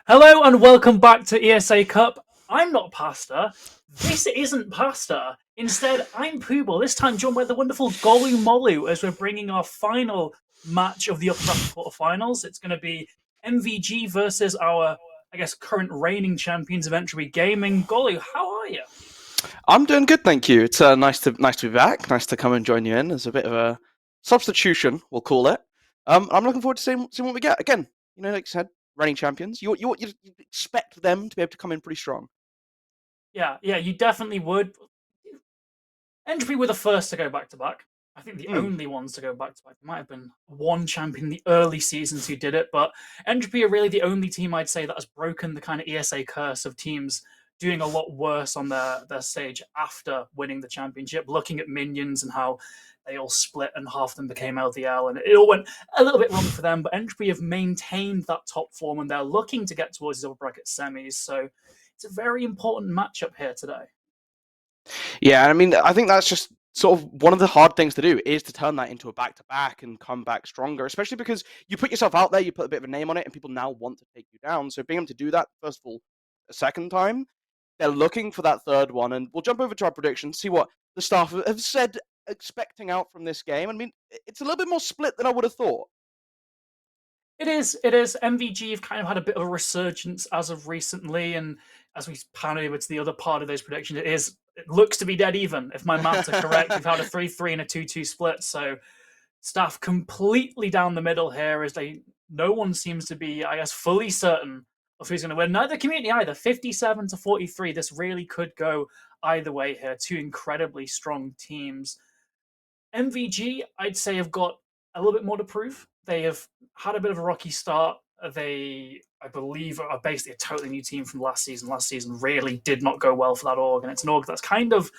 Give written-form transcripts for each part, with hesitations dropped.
Hello and welcome back to ESA Cup. I'm not Pasta. This isn't Pasta. Instead, I'm Pooble, this time joined by the wonderful Golu Molu as we're bringing our final match of the upper bracket quarterfinals. It's going to be MVG versus our, I guess, current reigning champions of Entropy Gaming. Golu, how are you? I'm doing good, thank you. It's nice to be back. Nice to come and join you in as a bit of a substitution, we'll call it. I'm looking forward to seeing what we get. Again, like you said, reigning champions. You expect them to be able to come in pretty strong. Yeah, you definitely would. Entropy were the first to go back to back. I think the Mm. only ones to go back to back. There might have been one champion in the early seasons who did it, but Entropy are really the only team I'd say that has broken the kind of ESA curse of teams doing a lot worse on their stage after winning the championship. Looking at minions and how they all split and half of them became LDL, and it all went a little bit wrong for them. But Entropy have maintained that top form, and they're looking to get towards the upper bracket semis. So it's a very important matchup here today. Yeah, I mean, I think that's just sort of one of the hard things to do is to turn that into a back-to-back and come back stronger, especially because you put yourself out there, you put a bit of a name on it, and people now want to take you down. So being able to do that, first of all, a second time, they're looking for that third one. And we'll jump over to our predictions, see what the staff have said expecting out from this game. I mean, it's a little bit more split than I would have thought. It is. It is. MVG have kind of had a bit of a resurgence as of recently, and as we pan over to the other part of those predictions, it looks to be dead even. If my maths are correct, we've had a 3-3 and a 2-2 split. So staff completely down the middle here, as they no one seems to be, I guess, fully certain of who's going to win. Neither community either. 57-43. This really could go either way here. Two incredibly strong teams. MVG, I'd say, have got a little bit more to prove. They have had a bit of a rocky start. They, I believe, are basically a totally new team from last season. Last season really did not go well for that org, and it's an org that's kind of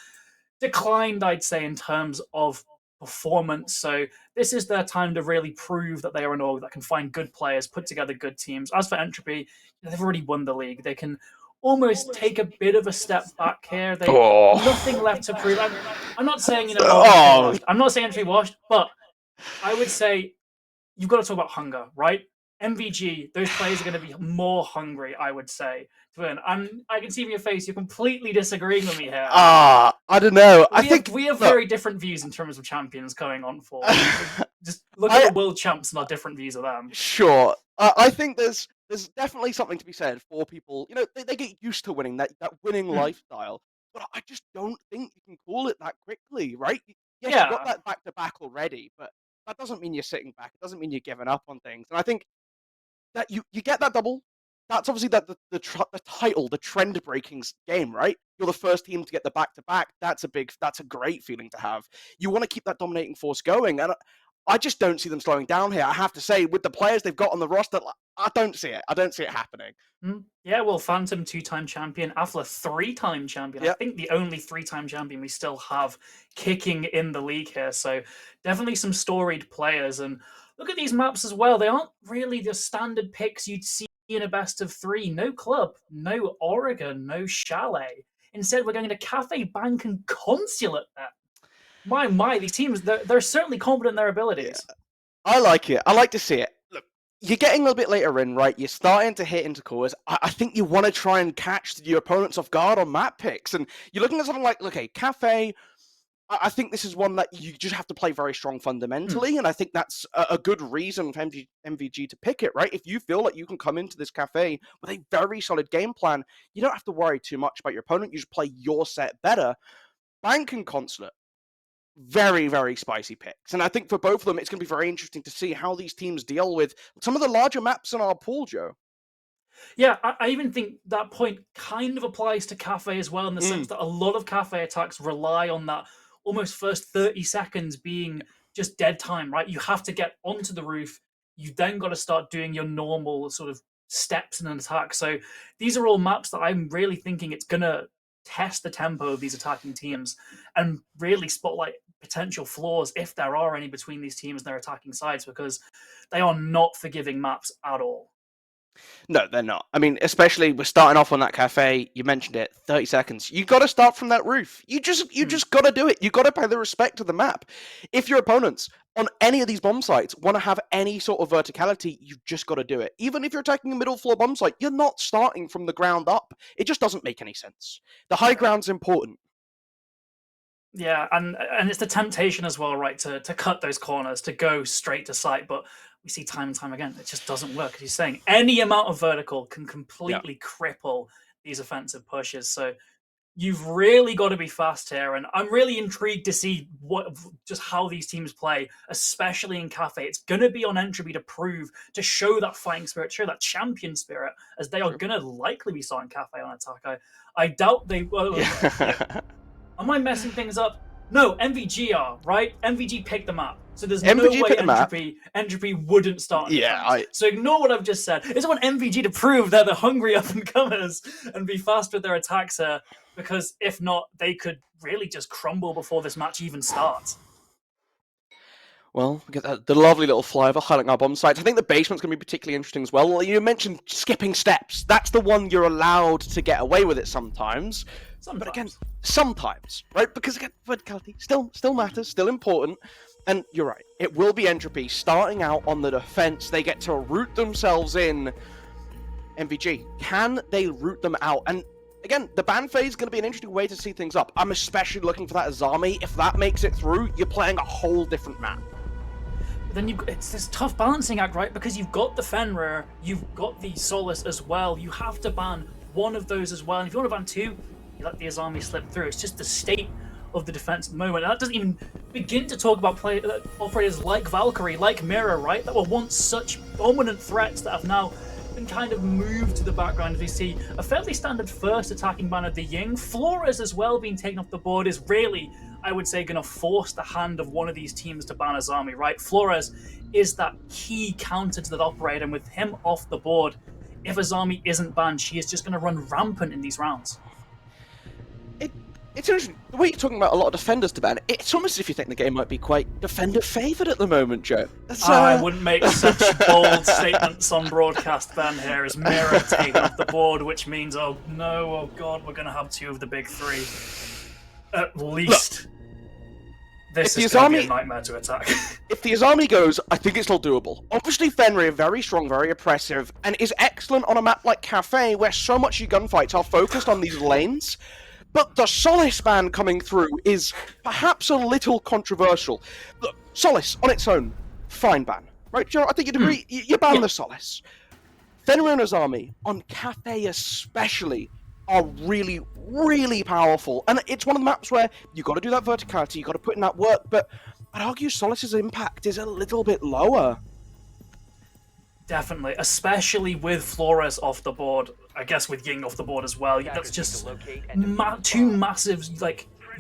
declined, I'd say, in terms of performance. So this is their time to really prove that they are an org that can find good players, put together good teams. As for Entropy, they've already won the league. They can almost take a bit of a step back here. They nothing Oh. left to prove. I'm not saying Entropy Oh. washed. I'm not saying Entropy washed, but I would say you've got to talk about hunger, right? MVG, those players are going to be more hungry, I would say, to win. I can see from your face you're completely disagreeing with me here. I don't know. I We have think, we have look, very different views in terms of champions going on forward. Just look at I the world champs and our different views of them. sure. I think there's definitely something to be said for people. They get used to winning that winning Mhm. lifestyle, but I just don't think you can call it that quickly, right? Yes, you got Yeah, that back to back already, but that doesn't mean you're sitting back. It doesn't mean you're giving up on things. And I think that you get that double. That's obviously the title, the trend breaking game, right? You're the first team to get the back to back. That's a great feeling to have. You want to keep that dominating force going, and I just don't see them slowing down here. I have to say, with the players they've got on the roster, I don't see it. I don't see it happening. yeah. Well, Phantom two-time champion, Athla three-time champion. I Yeah. think the only three-time champion we still have kicking in the league here. So definitely some storied players. And look at these maps as well. They aren't really the standard picks you'd see in a best of three. No club, no Oregon, no chalet. Instead, we're going to Cafe, Bank, and Consulate there. My, these teams, they're certainly confident in their Yeah. abilities. I like it. I like to see it. Look, you're getting a little bit later in, right? You're starting to hit into cores. I think you want to try and catch your opponents off guard on map picks. And you're looking at something like, okay, Cafe. I think this is one that you just have to play very strong Hmm. fundamentally. And I think that's a good reason for MVG to pick it, right? If you feel like you can come into this cafe with a very solid game plan, you don't have to worry too much about your opponent. You just play your set better. Bank and Consulate, very, very spicy picks. And I think for both of them, it's going to be very interesting to see how these teams deal with some of the larger maps in our pool, Joe. Yeah, I even think that point kind of applies to Cafe as well, in the sense Mm. that a lot of Cafe attacks rely on that almost first 30 seconds being just dead time, right? You have to get onto the roof. You then got to start doing your normal sort of steps in an attack. So these are all maps that I'm really thinking it's going to test the tempo of these attacking teams and really spotlight potential flaws, if there are any, between these teams and their attacking sides, because they are not forgiving maps at all. No, they're not. I mean, especially we're starting off on that cafe. You mentioned it, 30 seconds. You got to start from that roof. You just got to do it. You got to pay the respect to the map. If your opponents on any of these bomb sites want to have any sort of verticality, you've just got to do it. Even if you're attacking a middle floor bomb site, you're not starting from the ground up. It just doesn't make any sense. The high ground's important. Yeah, and it's the temptation as well, right, to cut those corners, to go straight to site, but we see time and time again, it just doesn't work. As you're saying, any amount of vertical can Yeah. completely cripple these offensive pushes. So you've really got to be fast here, and I'm really intrigued to see just how these teams play, especially in Cafe. It's going to be on Entropy to prove, to show that fighting spirit, show that champion spirit, as they are going to likely be starting Cafe on attack. I doubt they will. Yeah. Am I messing things up? No, MVG are, right? MVG picked the map. So there's MVG no way picked the map. Entropy wouldn't start in Yeah, defense. So ignore what I've just said. I just want MVG to prove they're the hungry up-and-comers and be fast with their attacks here, because if not, they could really just crumble before this match even starts. Well, we get the lovely little flyover highlighting our bomb sites. I think the basement's going to be particularly interesting as well. You mentioned skipping steps. That's the one you're allowed to get away with it sometimes. But again, sometimes, right? Because again, verticality still matters, still important. And you're right, it will be Entropy starting out on the defense. They get to root themselves in. MVG, can they root them out? And again, the ban phase is going to be an interesting way to see things up. I'm especially looking for that Azami. If that makes it through, you're playing a whole different map. Then it's this tough balancing act, right? Because you've got the Fenrir, you've got the Solace as well. You have to ban one of those as well. And if you want to ban two, you let the Azami slip through. It's just the state of the defense at the moment. And that doesn't even begin to talk about operators like Valkyrie, like Mira, right? That were once such dominant threats that have now been kind of moved to the background. As we see a fairly standard first attacking ban of the Ying. Flores as well being taken off the board is really, I would say, going to force the hand of one of these teams to ban Azami, right? Flores is that key counter to that operator, and with him off the board, if Azami isn't banned, she is just going to run rampant in these rounds. It's interesting. The way you're talking about a lot of defenders to ban, it's almost as if you think the game might be quite defender-favoured at the moment, Joe. I wouldn't make such bold statements on broadcast, Ben, here, as Mira taken off the board, which means, oh no, oh god, we're going to have two of the big three. At least. Look, this is going to be a nightmare to attack. If the Azami goes, I think it's still doable. Obviously, Fenrir, very strong, very oppressive, and is excellent on a map like Cafe, where so much of your gunfights are focused on these lanes. But the Solace ban coming through is perhaps a little controversial. Look, Solace, on its own, fine ban. Right, Joe? I think you'd agree. You ban the Solace. Fenrir and Azami, on Cafe especially, are really, really powerful. And it's one of the maps where you got to do that verticality, you got to put in that work, but I'd argue Solace's impact is a little bit lower. Definitely, especially with Flores off the board. I guess with Ying off the board as well. That's just two massive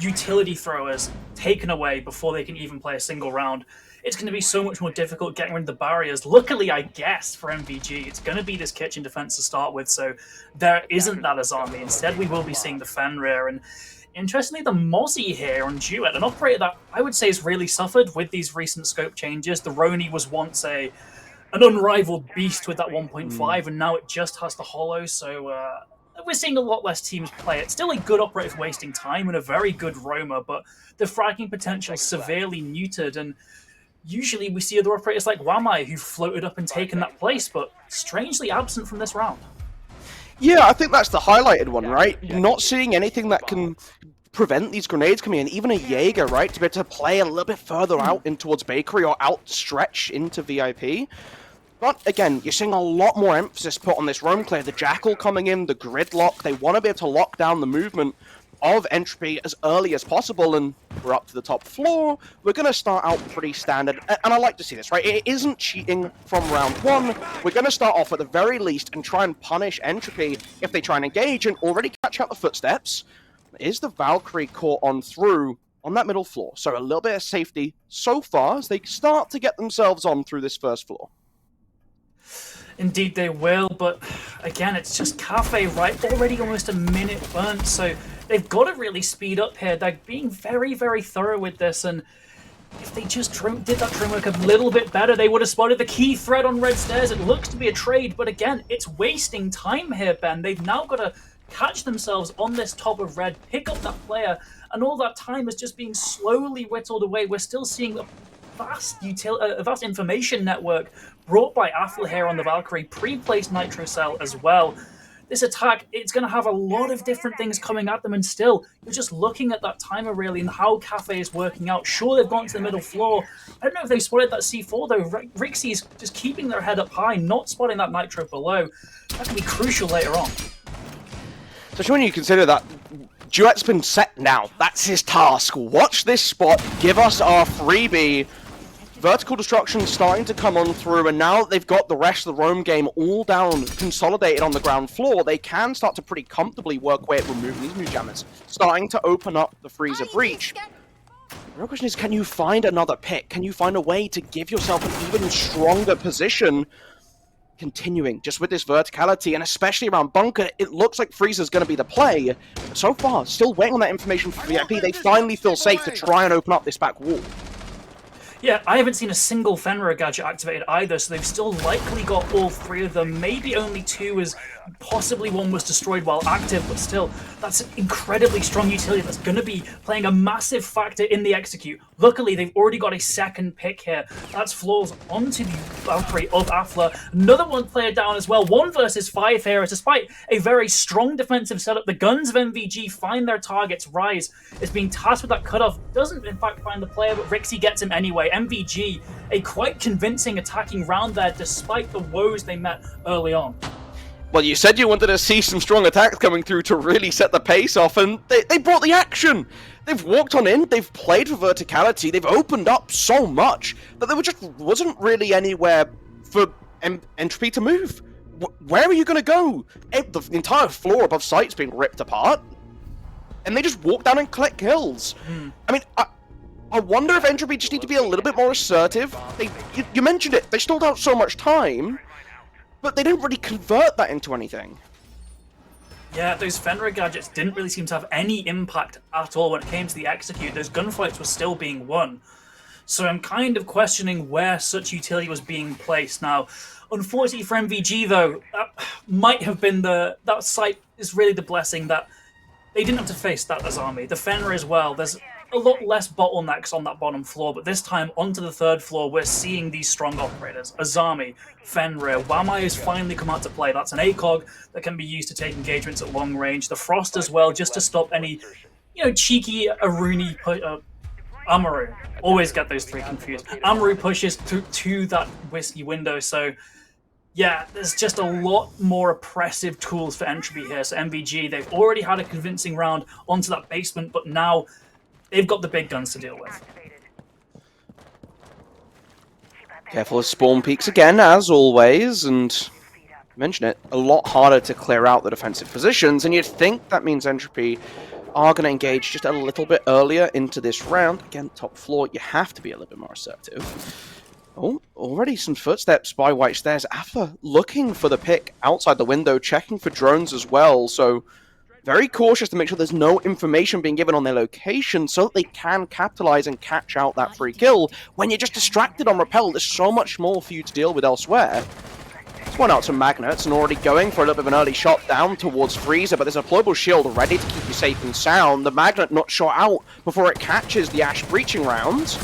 utility throwers taken away before they can even play a single round. It's going to be so much more difficult getting rid of the barriers. Luckily, I guess, for MVG, it's going to be this kitchen defense to start with, so there isn't that Azami. Instead, we will be seeing the Fenrir, and interestingly, the Mozzie here on Duet, an operator that I would say has really suffered with these recent scope changes. The Roni was once an unrivaled beast with that 1.5, and now it just has the Hollow, so we're seeing a lot less teams play it. Still a good operator for wasting time and a very good roamer, but the fragging potential is severely neutered, and usually we see other operators like Wamai who've floated up and taken that place, but strangely absent from this round. Yeah, I think that's the highlighted one, right? Not seeing anything that can prevent these grenades coming in, even a Jaeger, right, to be able to play a little bit further out in towards Bakery or outstretch into VIP. But again, you're seeing a lot more emphasis put on this roam clear. The Jackal coming in, the gridlock, they want to be able to lock down the movement of Entropy as early as possible, and we're up to the top floor. We're going to start out pretty standard, and I like to see this, right? It isn't cheating from round one. We're going to start off at the very least and try and punish Entropy if they try and engage and already catch out the footsteps. Is the Valkyrie caught on through on that middle floor? So a little bit of safety so far as they start to get themselves on through this first floor. Indeed they will, but again, it's just Cafe, right? Already almost a minute burnt, so they've got to really speed up here. They're being very, very thorough with this, and if they just did that drone work a little bit better, they would have spotted the key thread on red stairs. It looks to be a trade, but again, it's wasting time here, Ben. They've now got to catch themselves on this top of red, pick up that player, and all that time is just being slowly whittled away. We're still seeing a vast information network brought by Athla here on the Valkyrie, pre-placed Nitro Cell as well. This attack, it's going to have a lot of different things coming at them, and still, you're just looking at that timer really and how Cafe is working out. Sure, they've gone to the middle floor. I don't know if they spotted that C4 though. Rixie's just keeping their head up high, not spotting that Nitro below. That can be crucial later on. So when you consider that Duet's been set now, that's his task. Watch this spot, give us our freebie. Vertical destruction starting to come on through, and now that they've got the rest of the roam game all down, consolidated on the ground floor, they can start to pretty comfortably work away at removing these new jammers, starting to open up the freezer breach. The real question is, can you find another pick? Can you find a way to give yourself an even stronger position? Continuing just with this verticality, and especially around bunker, it looks like Freezer's going to be the play. But so far, still waiting on that information from VIP. They finally feel safe to try and open up this back wall. Yeah, I haven't seen a single Fenrir gadget activated either, so they've still likely got all three of them. Maybe only two, as possibly one was destroyed while active, but still, that's an incredibly strong utility that's going to be playing a massive factor in the execute. Luckily, they've already got a second pick here. That's floors onto the Valkyrie of Athla. Another one player down as well. 1 versus 5 here. Despite a very strong defensive setup, the guns of MVG find their targets. Rise is being tasked with that cutoff. Doesn't, in fact, find the player, but Rixie gets him anyway. MVG, a quite convincing attacking round there, despite the woes they met early on. Well, you said you wanted to see some strong attacks coming through to really set the pace off, and they brought the action! They've walked on in, they've played for verticality, they've opened up so much that there just wasn't really anywhere for Entropy to move. Where are you going to go? The entire floor above site's being ripped apart, and they just walk down and collect kills. I mean, I wonder if Entropy just need to be a little bit more assertive. You mentioned it, they stalled out so much time, but they didn't really convert that into anything. Yeah, those Fenrir gadgets didn't really seem to have any impact at all when it came to the execute. Those gunfights were still being won. So I'm kind of questioning where such utility was being placed. Now, unfortunately for MVG though, that might have been that site is really the blessing that they didn't have to face that Azami. The Fenrir as well, there's a lot less bottlenecks on that bottom floor, but this time onto the third floor, we're seeing these strong operators. Azami, Fenrir, Wamai has finally come out to play. That's an ACOG that can be used to take engagements at long range. The Frost as well, just to stop any, cheeky Aruni, Amaru. Always get those three confused. Amaru pushes to that whiskey window, so yeah, there's just a lot more oppressive tools for Entropy here. So MVG, they've already had a convincing round onto that basement, but now they've got the big guns to deal with. Careful of spawn peaks again, as always, and mention it, a lot harder to clear out the defensive positions, and you'd think that means Entropy are going to engage just a little bit earlier into this round. Again, top floor, you have to be a little bit more assertive. Oh, already some footsteps by White Stairs. Athla looking for the pick outside the window, checking for drones as well, so very cautious to make sure there's no information being given on their location so that they can capitalize and catch out that free kill. When you're just distracted on rappel, there's so much more for you to deal with elsewhere. This one out to Magnets and already going for a little bit of an early shot down towards Freezer, but there's a deployable shield ready to keep you safe and sound. The Magnet not shot out before it catches the Ash breaching round.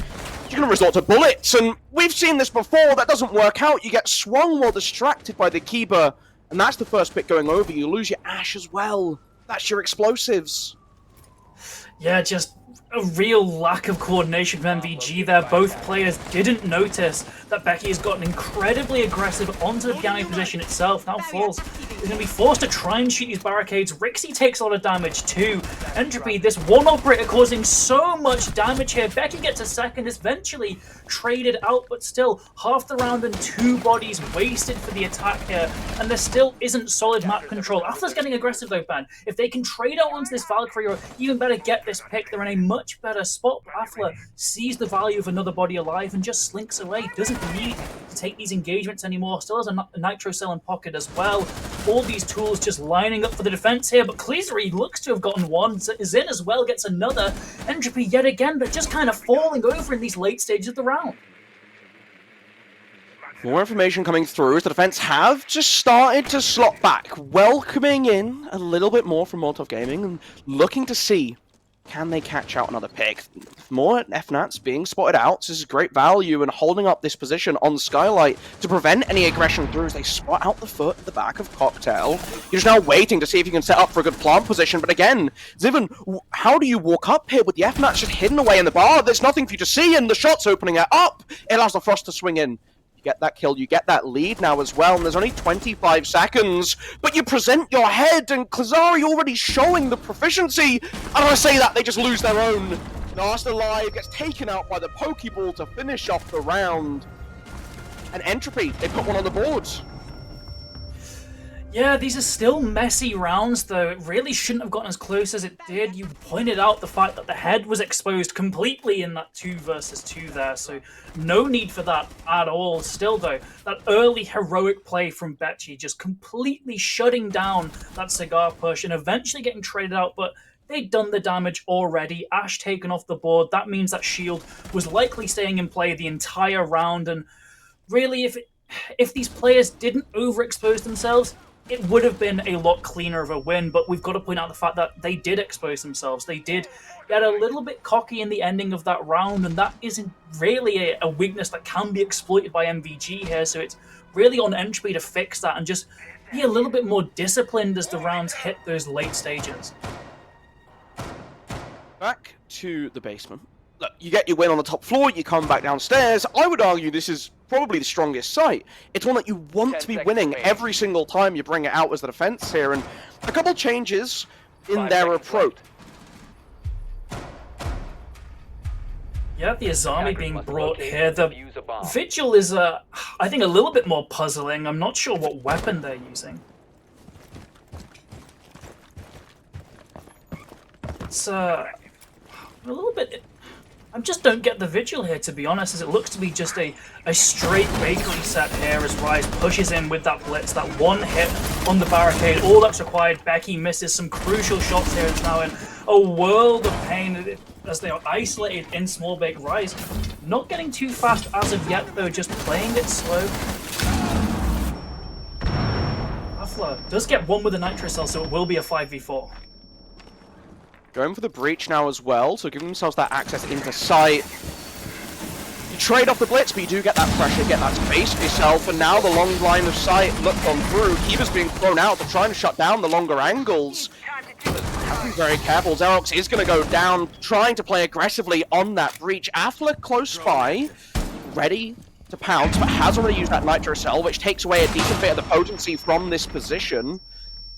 You're going to resort to bullets, and we've seen this before. That doesn't work out. You get swung while distracted by the Kiba, and that's the first pick going over. You lose your Ash as well. That's your explosives. Yeah, just a real lack of coordination from MVG there. Both players didn't notice that Becky has gotten incredibly aggressive onto the beginning position itself. Now Falls is going to be forced to try and shoot these barricades. Rixie takes a lot of damage too. Entropy, this one operator causing so much damage here. Becky gets a second, is eventually traded out, but still half the round and 2 bodies wasted for the attack here. And there still isn't solid map control. Athla's getting aggressive though, Ben. If they can trade out onto this Valkyrie, or even better get this pick, they're in a much better spot. Athla sees the value of another body alive and just slinks away. Doesn't need to take these engagements anymore. Still has a Nitro Cell in pocket as well. all these tools just lining up for the defense here, but Kleasery looks to have gotten one. Zin as well gets another. Entropy yet again, but just kind of falling over in these late stages of the round. More information coming through as the defense have just started to slot back, welcoming in a little bit more from MolotovGang and looking to see, can they catch out another pick? More FNATs being spotted out. This is great value and holding up this position on Skylight to prevent any aggression through as they spot out the foot at the back of Cocktail. You're just now waiting to see if you can set up for a good plant position. But again, Ziven, how do you walk up here with the FNATs just hidden away in the bar? There's nothing for you to see and the shot's opening it up. It allows the Frost to swing in. Get that kill, you get that lead now as well, and there's only 25 seconds, but you present your head, and Kleasery already showing the proficiency, and when I say that, they just lose their own. Last Alive gets taken out by the Pokeball to finish off the round, and Entropy, they put one on the board. Yeah, these are still messy rounds, though. It really shouldn't have gotten as close as it did. You pointed out the fact that the head was exposed completely in that 2 versus 2 there, so no need for that at all. Still, though, that early heroic play from Betchy just completely shutting down that cigar push and eventually getting traded out, but they'd done the damage already. Ash taken off the board. That means that shield was likely staying in play the entire round, and really, if these players didn't overexpose themselves, it would have been a lot cleaner of a win, but we've got to point out the fact that they did expose themselves. They did get a little bit cocky in the ending of that round, and that isn't really a weakness that can be exploited by MVG here, so it's really on Entropy to fix that and just be a little bit more disciplined as the rounds hit those late stages. Back to the basement. Look, you get your win on the top floor, you come back downstairs. I would argue this is probably the strongest site. It's one that you want to be winning every single time you bring it out as the defense here, and a couple changes in their approach. Yeah, the Azami being brought here. The Vigil is, I think, a little bit more puzzling. I'm not sure what weapon they're using. It's, a little bit... I just don't get the Vigil here, to be honest, as it looks to be just a straight bakery set here as Rise pushes in with that blitz, that one hit on the barricade, all that's required. Becky misses some crucial shots here. It's now in a world of pain as they are isolated in small bake. Rise not getting too fast as of yet, though, just playing it slow. Afla does get one with a Nitro Cell, so it will be a 5v4. Going for the breach now as well, so giving themselves that access into sight. You trade off the blitz, but you do get that pressure, get that space for yourself, and now the long line of sight looked on through. Kiva's being thrown out to try and shut down the longer angles. Have to be very careful. Xerox is going to go down, trying to play aggressively on that breach. Affleck close by, ready to pounce, but has already used that Nitro Cell, which takes away a decent bit of the potency from this position.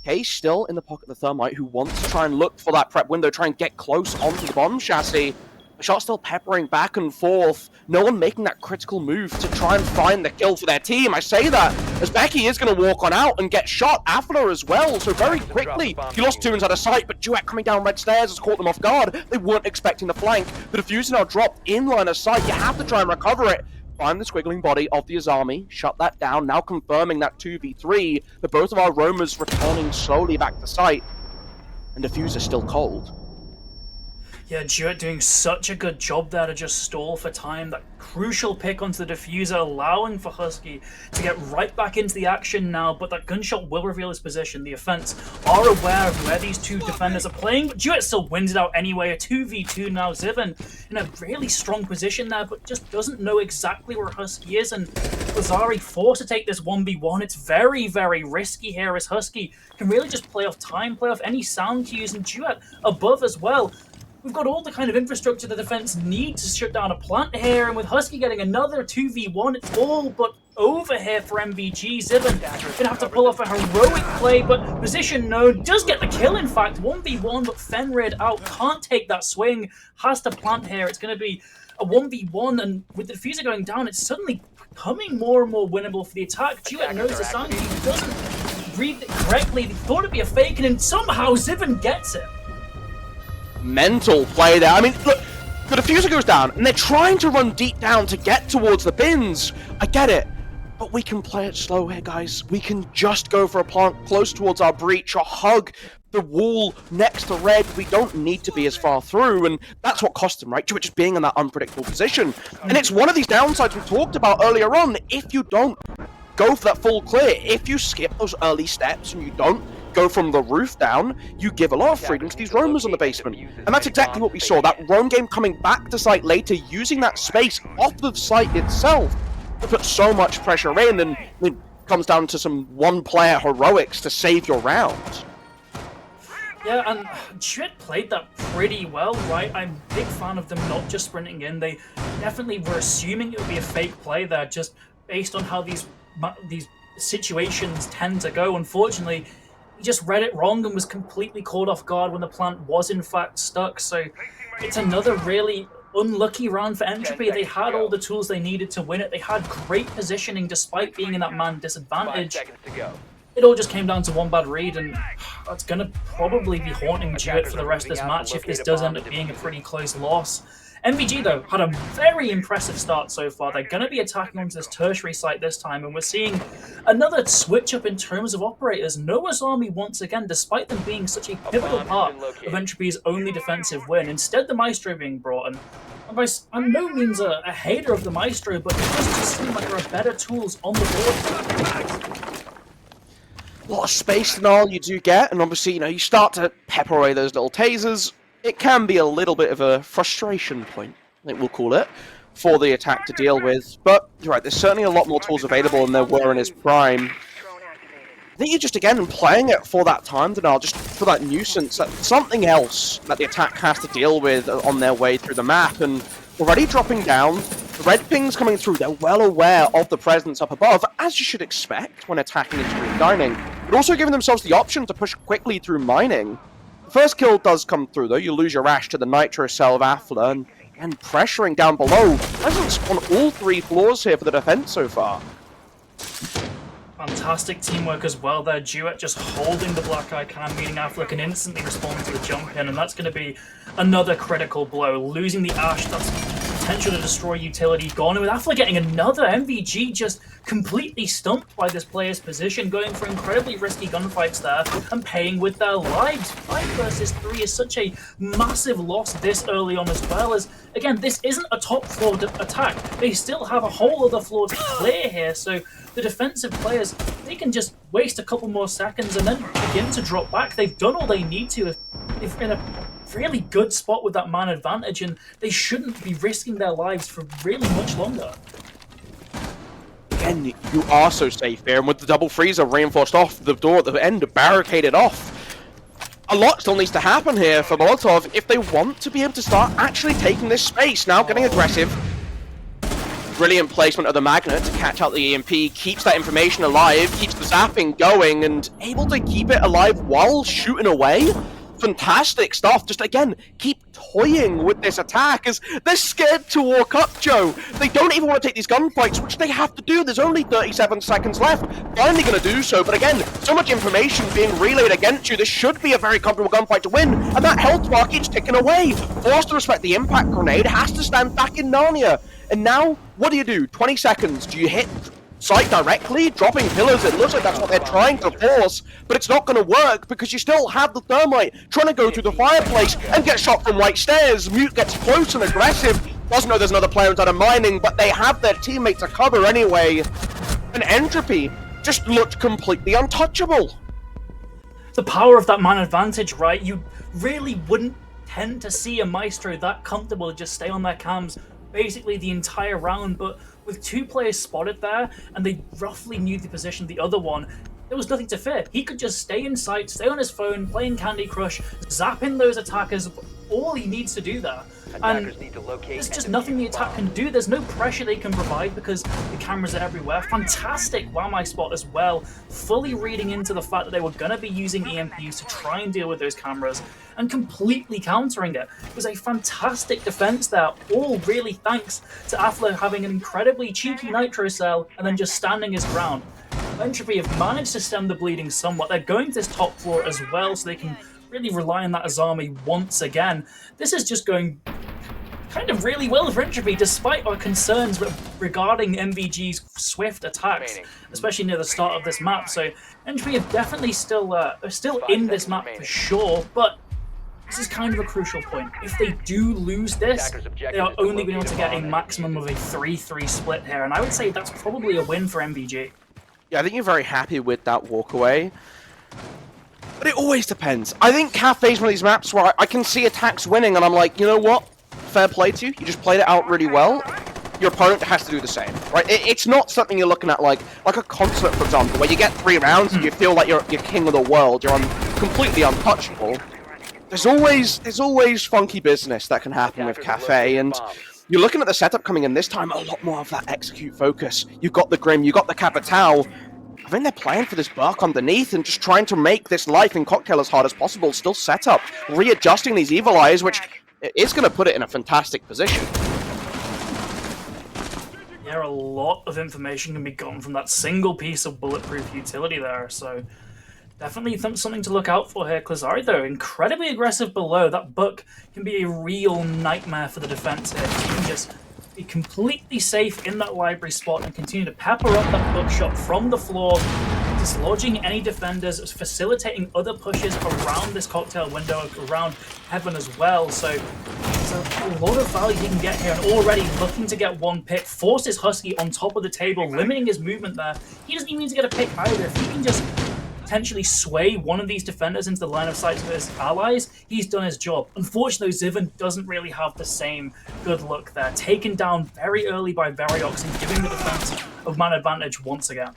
Case still in the pocket of the Thermite, who wants to try and look for that prep window, try and get close onto the bomb chassis. The shot still peppering back and forth. No one making that critical move to try and find the kill for their team. I say that as Becky is going to walk on out and get shot. After as well, so very quickly he lost 2 inside of sight, but Duet coming down red stairs has caught them off guard. They weren't expecting the flank. The diffuser now dropped in line of sight. You have to try and recover it. Find the squiggling body of the Azami, shut that down, now confirming that 2v3, but both of our roamers returning slowly back to site, and Diffuser still cold. Yeah, Duet doing such a good job there to just stall for time. That crucial pick onto the Diffuser, allowing for Husky to get right back into the action now, but that gunshot will reveal his position. The offense are aware of where these two defenders are playing, but Duet still wins it out anyway. A 2v2 now. Ziven in a really strong position there, but just doesn't know exactly where Husky is, and Kleasery forced to take this 1v1. It's very, very risky here as Husky can really just play off time, play off any sound cues, and Duet above as well. We've got all the kind of infrastructure the defense needs to shut down a plant here, and with Husky getting another 2v1, it's all but over here for MVG. Ziven gonna have to pull off a heroic play, but position known, does get the kill in fact, 1v1, but Fenrid out, can't take that swing, has to plant here. It's gonna be a 1v1, and with the diffuser going down, it's suddenly becoming more and more winnable for the attack. Duet knows the sound, he doesn't read it correctly, he thought it'd be a fake, and somehow Ziven gets it. Mental play there. I mean, look, the diffuser goes down, and they're trying to run deep down to get towards the bins. I get it. But we can play it slow here, guys. We can just go for a plant close towards our breach or hug the wall next to red. We don't need to be as far through, and that's what cost them, right? Just being in that unpredictable position. And it's one of these downsides we talked about earlier on. If you don't go for that full clear, if you skip those early steps and you don't go from the roof down, you give a lot of freedom to these roamers on the basement. And that's exactly what we saw. That roam game coming back to site later, using that space off of site itself to put so much pressure in, and it comes down to some one-player heroics to save your round. Yeah, and Duet played that pretty well, right? I'm a big fan of them not just sprinting in. They definitely were assuming it would be a fake play there, just based on how these situations tend to go. Unfortunately, he just read it wrong and was completely caught off guard when the plant was in fact stuck. So it's another really unlucky round for Entropy. They had all the tools they needed to win it. They had great positioning despite being in that man disadvantage. It all just came down to one bad read, and that's going to probably be haunting Duet for the rest of this match if this does end up being a pretty close loss. MVG, though, had a very impressive start so far. They're going to be attacking onto this tertiary site this time, and we're seeing another switch up in terms of operators. Noah's Army, once again, despite them being such a pivotal part of Entropy's only defensive win, instead the Maestro being brought in. I'm no means a hater of the Maestro, but it does just seem like there are better tools on the board. A lot of space and all you do get, and obviously, you start to pepper away those little tasers. It can be a little bit of a frustration point, I think we'll call it, for the attack to deal with. But you're right, there's certainly a lot more tools available than there were in his prime. I think you're just, again, playing it for that time denial, just for that nuisance, that something else that the attack has to deal with on their way through the map. And already dropping down, the red ping's coming through. They're well aware of the presence up above, as you should expect when attacking into green dining, but also giving themselves the option to push quickly through mining. The first kill does come through, though. You lose your Ash to the Nitro Cell of Afla, and pressuring down below. Presence on all three floors here for the defense so far. Fantastic teamwork as well there. Duet just holding the black eye can, meaning Afla can instantly respond to the jump in, and that's going to be another critical blow. Losing the Ash, that's potential to destroy utility gone, and with Afla getting another, MVG just completely stumped by this player's position, going for incredibly risky gunfights there and paying with their lives. 5 versus 3 is such a massive loss this early on, as well as, again, this isn't a top floor attack. They still have a whole other floor to clear here, so the defensive players, they can just waste a couple more seconds and then begin to drop back. They've done all they need to if in a really good spot with that man advantage, and they shouldn't be risking their lives for really much longer. Again, you are so safe here, and with the double freezer reinforced off, the door at the end barricaded off. A lot still needs to happen here for Molotov if they want to be able to start actually taking this space. Now getting aggressive. Brilliant placement of the magnet to catch out the EMP, keeps that information alive, keeps the zapping going, and able to keep it alive while shooting away. Fantastic stuff. Just, again, keep toying with this attack as they're scared to walk up, Joe. They don't even want to take these gunfights, which they have to do. There's only 37 seconds left. Finally going to do so, but again, so much information being relayed against you. This should be a very comfortable gunfight to win, and that health bar keeps ticking away. Forced to respect the impact grenade, has to stand back in Narnia. And now, what do? 20 seconds. Do you hit site directly? Dropping pillars, it looks like that's what they're trying to force, but it's not going to work because you still have the thermite trying to go through the fireplace and get shot from right stairs. Mute gets close and aggressive. Doesn't know there's another player inside of mining, but they have their teammate to cover anyway. And Entropy just looked completely untouchable. The power of that man advantage, right? You really wouldn't tend to see a Maestro that comfortable to just stay on their cams basically the entire round, but with 2 players spotted there and they roughly knew the position of the other one, there was nothing to fear. He could just stay in sight, stay on his phone, playing Candy Crush, zapping those attackers, all he needs to do there. And there's just nothing the attack can do. There's no pressure they can provide because the cameras are everywhere. Fantastic Wamai spot as well, fully reading into the fact that they were going to be using EMPs to try and deal with those cameras and completely countering it. It was a fantastic defense there, all really thanks to Afla having an incredibly cheeky Nitro Cell and then just standing his ground. Entropy have managed to stem the bleeding somewhat. They're going to this top floor as well, so they can really rely on that as army once again. This is just going kind of really well for Entropy, despite our concerns regarding MVG's swift attacks, especially near the start of this map. So Entropy are definitely still in this map for sure, but this is kind of a crucial point. If they do lose this, they are only going to be able to get a maximum of a 3-3 split here, and I would say that's probably a win for MVG. Yeah, I think you're very happy with that walkaway. But it always depends. I think Cafe's one of these maps where I can see attacks winning, and I'm like, you know what? Fair play to you. You just played it out really well. Your opponent has to do the same, right? It's not something you're looking at like a concert, for example, where you get 3 rounds and you feel like you're king of the world. You're completely untouchable. There's always funky business that can happen with Cafe, and you're looking at the setup coming in this time, a lot more of that execute focus. You've got the Grim, you've got the Capitao. I think they're playing for this Burk underneath and just trying to make this life in Cocktail as hard as possible. Still set up, readjusting these Evil Eyes, which is going to put it in a fantastic position. Yeah, a lot of information can be gotten from that single piece of bulletproof utility there, so definitely something to look out for here. Klazari, though, incredibly aggressive below. That Book can be a real nightmare for the defense here. You can just be completely safe in that library spot and continue to pepper up that Bookshot from the floor, dislodging any defenders, facilitating other pushes around this Cocktail window, around Heaven as well. So there's a lot of value you can get here, and already looking to get 1 pick, forces Husky on top of the table, limiting his movement there. He doesn't even need to get a pick either. If he can just potentially sway one of these defenders into the line of sight of his allies, he's done his job. Unfortunately, Zivan doesn't really have the same good luck there. Taken down very early by Variox and giving the defense of man advantage once again.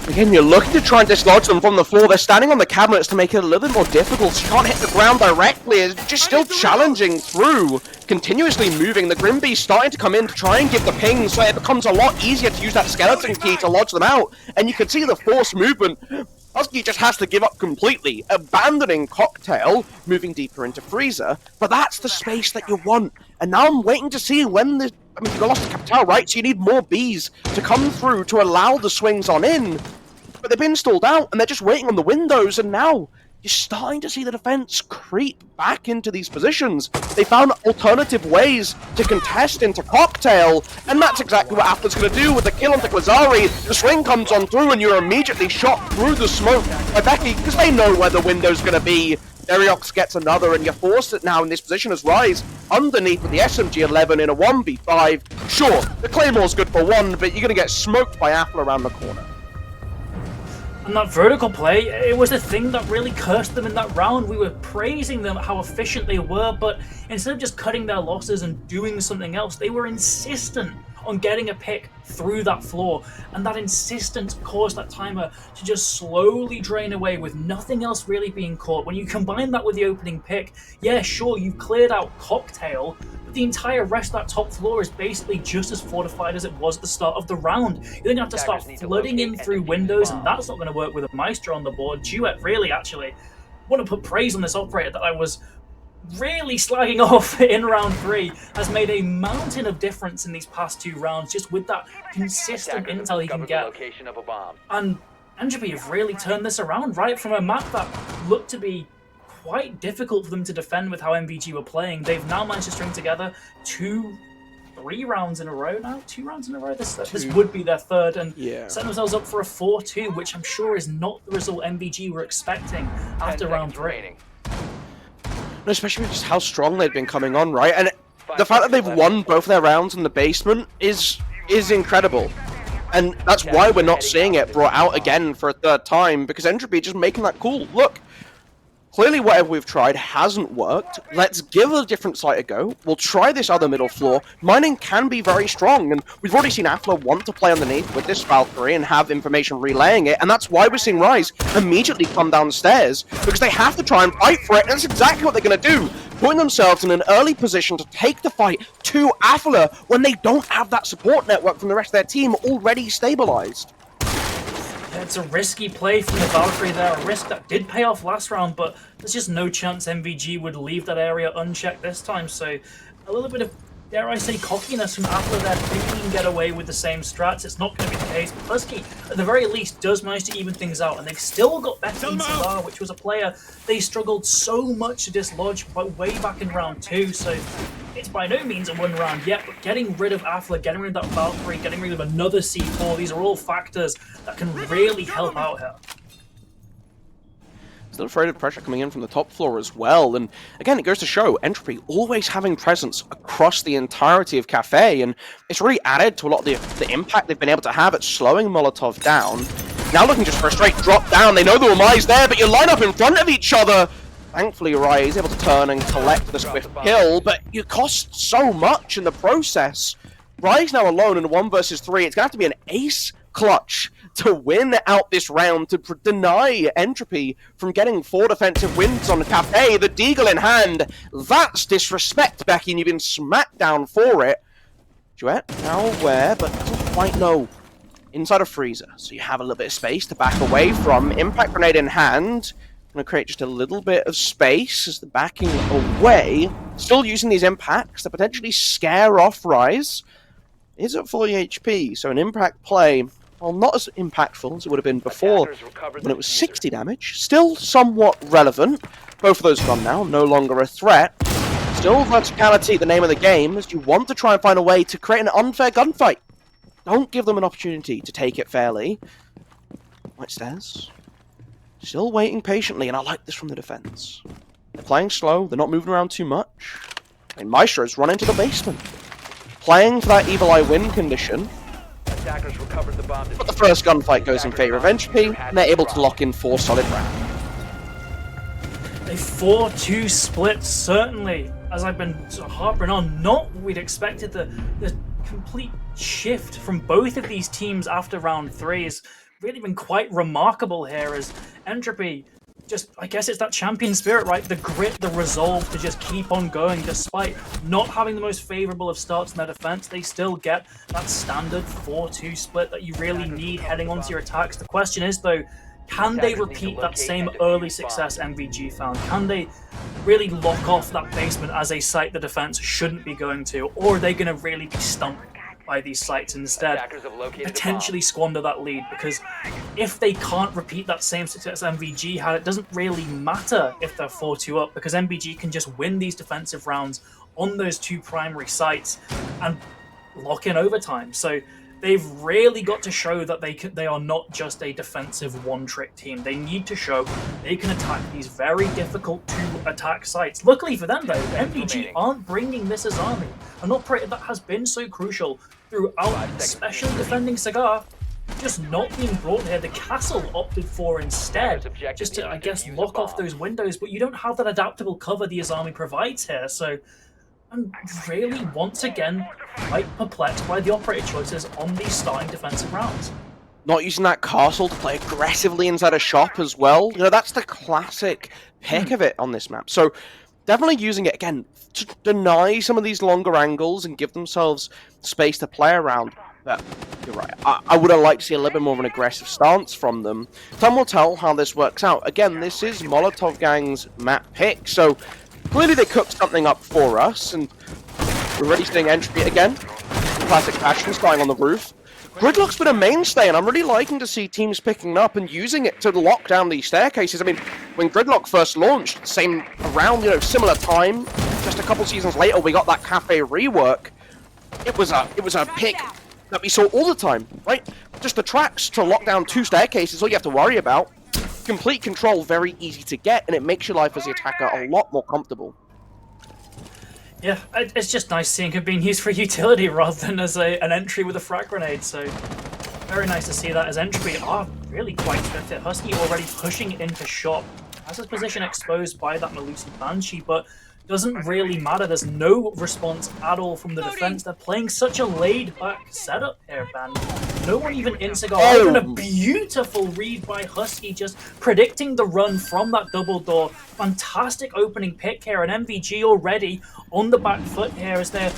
Again, you're looking to try and dislodge them from the floor. They're standing on the cabinets to make it a little bit more difficult. You can't hit the ground directly. It's just still challenging through, continuously moving. The Grim Beast starting to come in to try and give the ping, so it becomes a lot easier to use that skeleton key to lodge them out. And you can see the force movement. Husky just has to give up completely, abandoning Cocktail, moving deeper into Freezer. But that's the space that you want. And now I'm waiting to see when this... I mean, you lost the Capital, right? So you need more Bs to come through to allow the swings on in. But they've been stalled out, and they're just waiting on the windows, and now you're starting to see the defense creep back into these positions. They found alternative ways to contest into Cocktail, and that's exactly what Atla's going to do with the kill onto Quazari. The swing comes on through, and you're immediately shot through the smoke by Becky, because they know where the window's going to be. Variox gets another, and you're forced it now in this position as Rise underneath with the SMG-11 in a 1v5. Sure, the Claymore's good for 1, but you're going to get smoked by Atla around the corner. And that vertical play, it was the thing that really cursed them in that round. We were praising them how efficient they were, but instead of just cutting their losses and doing something else, they were insistent on getting a pick through that floor, and that insistence caused that timer to just slowly drain away with nothing else really being caught. When you combine that with the opening pick, yeah, sure, you've cleared out Cocktail, but the entire rest of that top floor is basically just as fortified as it was at the start of the round. You're going to have to start flooding in through windows, and that's not going to work with a Maestro on the board. Duet, really, actually, want to put praise on this operator that I was really slagging off in round 3, has made a mountain of difference in these past 2 rounds, just with that consistent intel he can get. And Entropy have really turned this around, right? From a map that looked to be quite difficult for them to defend with how MVG were playing, they've now managed to string together 3 rounds in a row now. 2 rounds in a row. This would be their 3rd, and setting themselves up for a 4-2, which I'm sure is not the result MVG were expecting after round 3. No, especially with just how strong they've been coming on, right? And the fact that they've won both their rounds in the basement is incredible. And that's why we're not seeing it brought out again for a 3rd time, because Entropy just making that call. Look, clearly whatever we've tried hasn't worked. Let's give a different site a go. We'll try this other middle floor. Mining can be very strong, and we've already seen Atla want to play underneath with this Valkyrie and have information relaying it, and that's why we're seeing Rise immediately come downstairs, because they have to try and fight for it, and that's exactly what they're going to do, putting themselves in an early position to take the fight to Atla when they don't have that support network from the rest of their team already stabilized. It's a risky play from the Valkyrie there, a risk that did pay off last round, but there's just no chance MVG would leave that area unchecked this time, so a little bit of dare I say, cockiness from Atla there, thinking he can get away with the same strats. It's not going to be the case. But Husky, at the very least, does manage to even things out, and they've still got better than Cigar, which was a player they struggled so much to dislodge way back in round 2. So it's by no means a one round yet, but getting rid of Atla, getting rid of that Valkyrie, getting rid of another C4, these are all factors that can really help out here. Still afraid of pressure coming in from the top floor as well, and again, it goes to show Entropy always having presence across the entirety of Cafe, and it's really added to a lot of the impact they've been able to have at slowing Molotov down. Now looking just for a straight drop down, they know the Umai's there, but you line up in front of each other. Thankfully, Rai is able to turn and collect the swift kill, but you cost so much in the process. Rai's now alone in a 1 versus 3. It's going to have to be an ace clutch to win out this round, to deny Entropy from getting 4 defensive wins on Cafe. The Deagle in hand. That's disrespect, Becky, and you've been smacked down for it. Duet now aware, but doesn't quite know. Inside of Freezer, so you have a little bit of space to back away from. Impact grenade in hand. Going to create just a little bit of space as they're backing away. Still using these impacts to potentially scare off Rise. Is at 40 HP, so an impact play, well, not as impactful as it would have been before when it was 60 damage. Still somewhat relevant. Both of those are gone now, no longer a threat. Still verticality, the name of the game, as you want to try and find a way to create an unfair gunfight. Don't give them an opportunity to take it fairly. White stairs. Still waiting patiently, and I like this from the defense. They're playing slow, they're not moving around too much. And Maestro's run into the basement. Playing for that Evil Eye win condition. But the first gunfight goes in favor of Entropy, and they're able to lock in 4 solid rounds. A 4-2 split, certainly, as I've been sort of harping on, not what we'd expected. The complete shift from both of these teams after round 3 has really been quite remarkable here, as Entropy just, I guess it's that champion spirit, right? The grit, the resolve to just keep on going despite not having the most favorable of starts in their defense. They still get that standard 4-2 split that you really need heading onto your attacks. The question is, though, can they repeat that same early success MVG found? Can they really lock off that basement as a site the defense shouldn't be going to? Or are they going to really be stumped by these sites instead, potentially squander that lead? Because if they can't repeat that same success MVG had, it doesn't really matter if they're 4-2 up, because MVG can just win these defensive rounds on those 2 primary sites and lock in overtime. So they've really got to show that they are not just a defensive one-trick team. They need to show they can attack these very difficult to attack sites. Luckily for them, though, MVG aren't bringing this as army. An operator that has been so crucial throughout, especially defending Cigar, just not being brought here. The castle opted for instead, just to, I guess, lock off those windows, but you don't have that adaptable cover the Azami provides here, so I'm really, once again, quite perplexed by the operator choices on these starting defensive rounds. Not using that castle to play aggressively inside a shop as well. You know, that's the classic pick of it on this map. So definitely using it, again, to deny some of these longer angles and give themselves space to play around. But you're right. I would have liked to see a little bit more of an aggressive stance from them. Time will tell how this works out. Again, this is MolotovGang's map pick, so clearly they cooked something up for us, and we're already seeing Entropy again. Classic passion starting on the roof. Gridlock's been a mainstay, and I'm really liking to see teams picking up and using it to lock down these staircases. I mean, when Gridlock first launched, same around, similar time, just a couple seasons later, we got that Cafe rework. It was a pick that we saw all the time, right? Just the tracks to lock down 2 staircases, all you have to worry about. Complete control, very easy to get, and it makes your life as the attacker a lot more comfortable. Yeah, it's just nice seeing it being used for utility rather than as an entry with a frag grenade, so very nice to see that, as Entropy are really quite swift. Husky already pushing into shop, has his position exposed by that Melusi Banshee, but doesn't really matter. There's no response at all from the defense. They're playing such a laid-back setup here, man. No one even in Cigar. Even a beautiful read by Husky, just predicting the run from that double door. Fantastic opening pick here, and MVG already on the back foot here as they're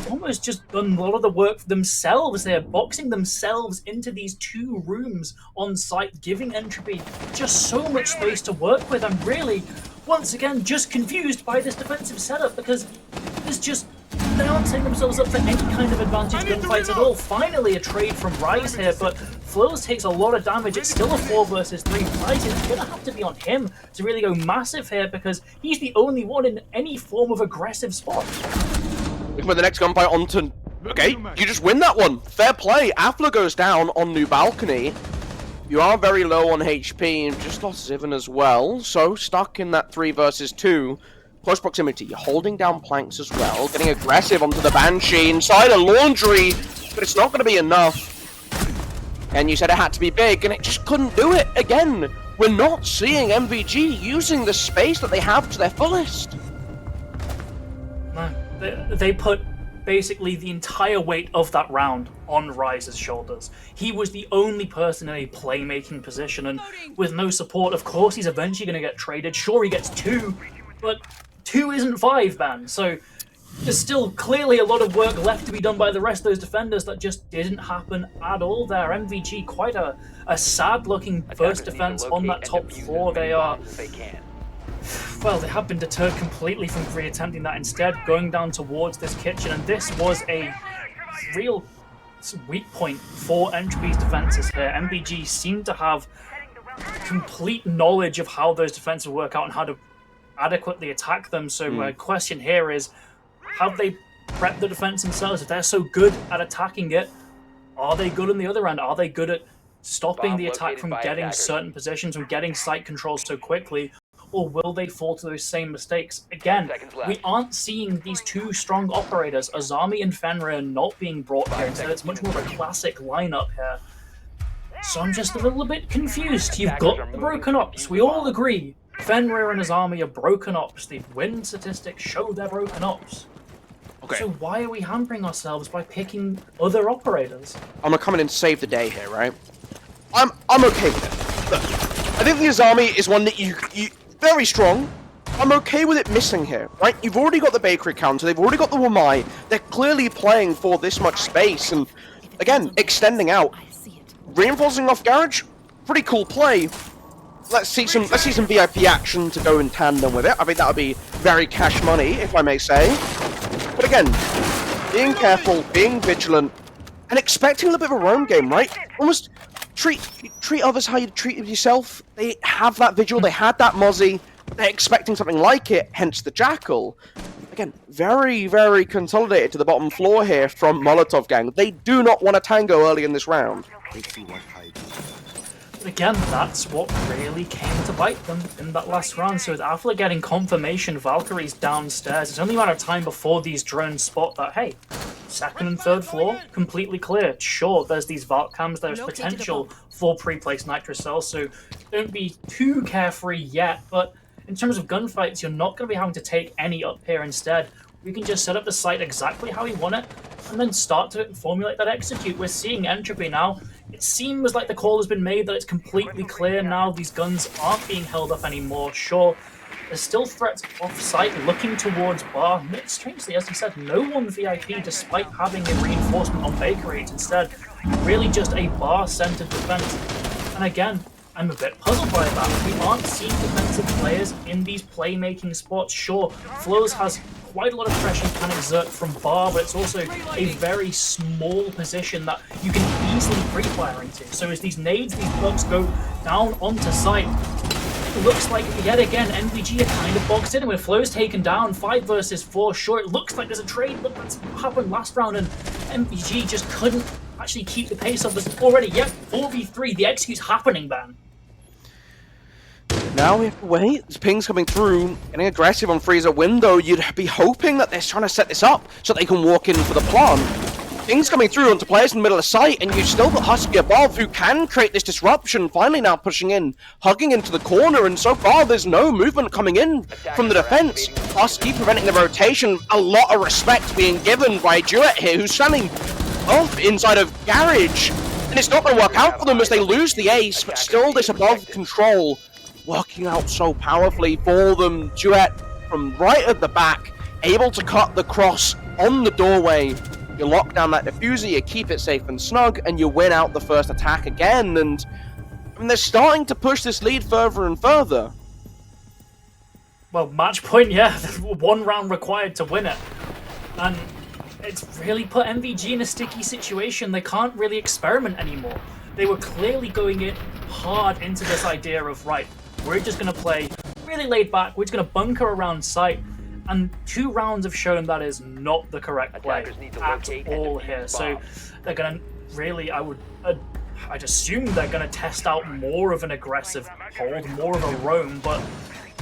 almost just done a lot of the work for themselves. They're boxing themselves into these 2 rooms on site, giving Entropy just so much space to work with. I'm really, once again, just confused by this defensive setup, because there's just They aren't setting themselves up for any kind of advantage gunfights at all. Finally, a trade from Rise here, but Flows takes a lot of damage. It's still a 4 versus 3. Rise is going to have to be on him to really go massive here because he's the only one in any form of aggressive spot. With the next gunfight onto... Okay, you just win that one. Fair play. Afla goes down on New Balcony. You are very low on HP and just lost Zivan as well. So, stuck in that 3 versus 2. Close proximity. You're holding down planks as well. Getting aggressive onto the Banshee inside a laundry. But it's not going to be enough. And you said it had to be big and it just couldn't do it. Again, we're not seeing MVG using the space that they have to their fullest. No, they put basically the entire weight of that round on Rise's shoulders. He was the only person in a playmaking position, and with no support, of course, he's eventually going to get traded. Sure, he gets 2, but 2 isn't 5, man. So there's still clearly a lot of work left to be done by the rest of those defenders that just didn't happen at all there. MVG, quite a sad-looking first defense on that top 4. They are... Well, they have been deterred completely from reattempting that, instead going down towards this kitchen, and this was a real weak point for Entropy's defenses here. MVG seemed to have complete knowledge of how those defenses work out and how to adequately attack them, so my question here is, have they prepped the defense themselves? If they're so good at attacking it, are they good on the other end? Are they good at stopping the attack from getting certain positions, from getting site control so quickly? Or will they fall to those same mistakes? Again, we aren't seeing these 2 strong operators, Azami and Fenrir, not being brought here. Instead, it's much more of a classic lineup here. So I'm just a little bit confused. You've got the broken ops. We all agree Fenrir and Azami are broken ops. The win statistics show they're broken ops. Okay. So why are we hampering ourselves by picking other operators? I'm gonna come in and save the day here, right? I'm okay with it. Look, I think the Azami is one that you very strong. I'm okay with it missing here, right? You've already got the bakery counter, they've already got the Wamai. They're clearly playing for this much space, and again, extending out. Reinforcing off garage, pretty cool play. Let's see some VIP action to go in tandem with it. I think that would be very cash money, if I may say. But again, being careful, being vigilant, and expecting a little bit of a roam game, right? Almost treat others how you treat yourself. They have that vigil, they had that mozzie, they're expecting something like it, hence the Jackal. Again, very, very consolidated to the bottom floor here from MolotovGang. They do not want a tango early in this round. But again, that's what really came to bite them in that last round. So with Affleck getting confirmation, Valkyrie's downstairs. It's only a matter of time before these drones spot that, hey, 2nd and 3rd floor, completely clear. Sure, there's these Valk cams, there's potential for pre-placed nitro cells, so don't be too carefree yet, but in terms of gunfights, you're not going to be having to take any up here. Instead, we can just set up the site exactly how we want it, and then start to formulate that execute. We're seeing Entropy now. It seems like the call has been made that it's completely clear now. These guns aren't being held up anymore. Sure, there's still threats off-site looking towards bar. Strangely, as you said, no one VIP despite having a reinforcement on Bakery. It's instead really just a bar-centered defense. And again, I'm a bit puzzled by that. We aren't seeing defensive players in these playmaking spots. Sure, Flows has quite a lot of pressure you can exert from bar, but it's also a very small position that you can easily pre-fire into. So as these nades, these bugs go down onto site, it looks like, yet again, MVG are kind of boxed in, with Flows taken down, 5 versus 4. Sure, it looks like there's a trade, but that's what happened last round, and MVG just couldn't actually keep the pace up. There's already, yep, 4v3, the execute's happening, man. Now we have to wait. There's pings coming through, getting aggressive on Freezer window. You'd be hoping that they're trying to set this up so they can walk in for the plant. Pings coming through onto players in the middle of sight, and you've still got Husky above who can create this disruption. Finally now pushing in, hugging into the corner, and so far there's no movement coming in from the defense. Husky preventing the rotation. A lot of respect being given by Duet here, who's standing off inside of Garage. And it's not going to work out for them as they lose the ace, but still this above control working out so powerfully for them. Duet from right at the back, able to cut the cross on the doorway. You lock down that diffuser, you keep it safe and snug, and you win out the first attack again. And I mean, they're starting to push this lead further and further. Well, match point, yeah. 1 round required to win it. And it's really put MVG in a sticky situation. They can't really experiment anymore. They were clearly going in hard into this idea of, right, we're just going to play really laid back, we're just going to bunker around site. And 2 rounds have shown that is not the correct play at all here. So they're going to really, I'd assume they're going to test out more of an aggressive hold, more of a roam, but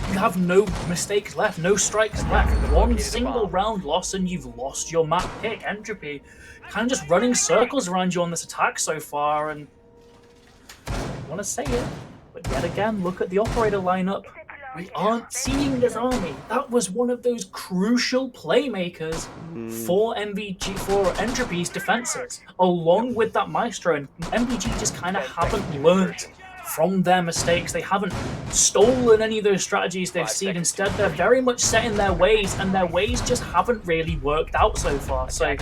you have no mistakes left, no strikes left. One single round loss and you've lost your map pick. Entropy kind of just running circles around you on this attack so far, and I want to say it, but yet again, look at the operator lineup. We aren't seeing this army. That was one of those crucial playmakers for MVG, for Entropy's defenses, along with that Maestro. And MVG just kind of haven't learnt from their mistakes. They haven't stolen any of those strategies they've seen. Instead, they're very much set in their ways, and their ways just haven't really worked out so far. So,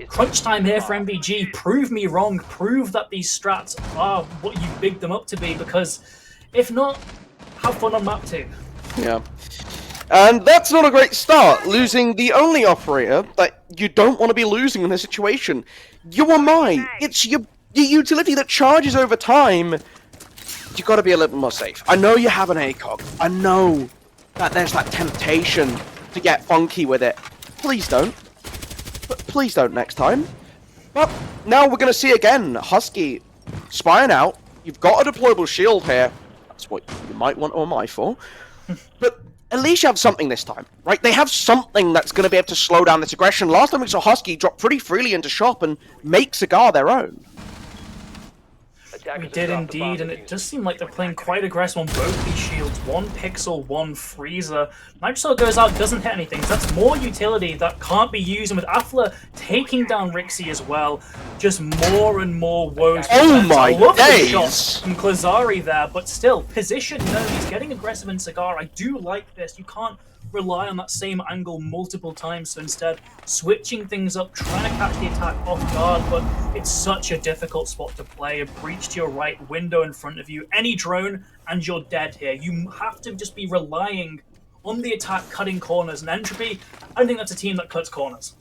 crunch time here for MVG. Prove me wrong. Prove that these strats are what you bigged them up to be, because if not, have fun on map 2. Yeah. And that's not a great start, losing the only operator that you don't want to be losing in this situation. You are mine. It's your utility that charges over time. You got to be a little more safe. I know you have an ACOG. I know that there's that temptation to get funky with it. Please don't. But please don't next time. But now we're going to see again Husky spying out. You've got a deployable shield here. That's what you might want OMI for. But at least you have something this time, right? They have something that's going to be able to slow down this aggression. Last time we saw Husky drop pretty freely into shop and make Cigar their own. We did indeed, and it does seem like they're playing quite aggressive on both these shields. 1 Pixel, 1 Freezer. Nitro goes out, doesn't hit anything. So that's more utility that can't be used, and with Afla taking down Rixie as well, just more and more woes. Oh my days! Shot from Klazari there, but still, position, no, he's getting aggressive in Cigar. I do like this. You can't rely on that same angle multiple times, so instead switching things up, trying to catch the attack off guard, but it's such a difficult spot to play. A breach to your right, window in front of you, any drone and you're dead here. You have to just be relying on the attack cutting corners, and Entropy, I don't think that's a team that cuts corners.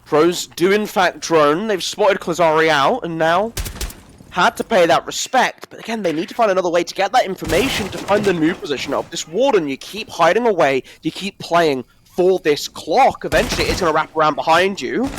Pros do in fact drone. They've spotted Klazari out and now had to pay that respect, but again, they need to find another way to get that information to find the new position of this Warden. You keep hiding away, you keep playing for this clock. Eventually, it's going to wrap around behind you.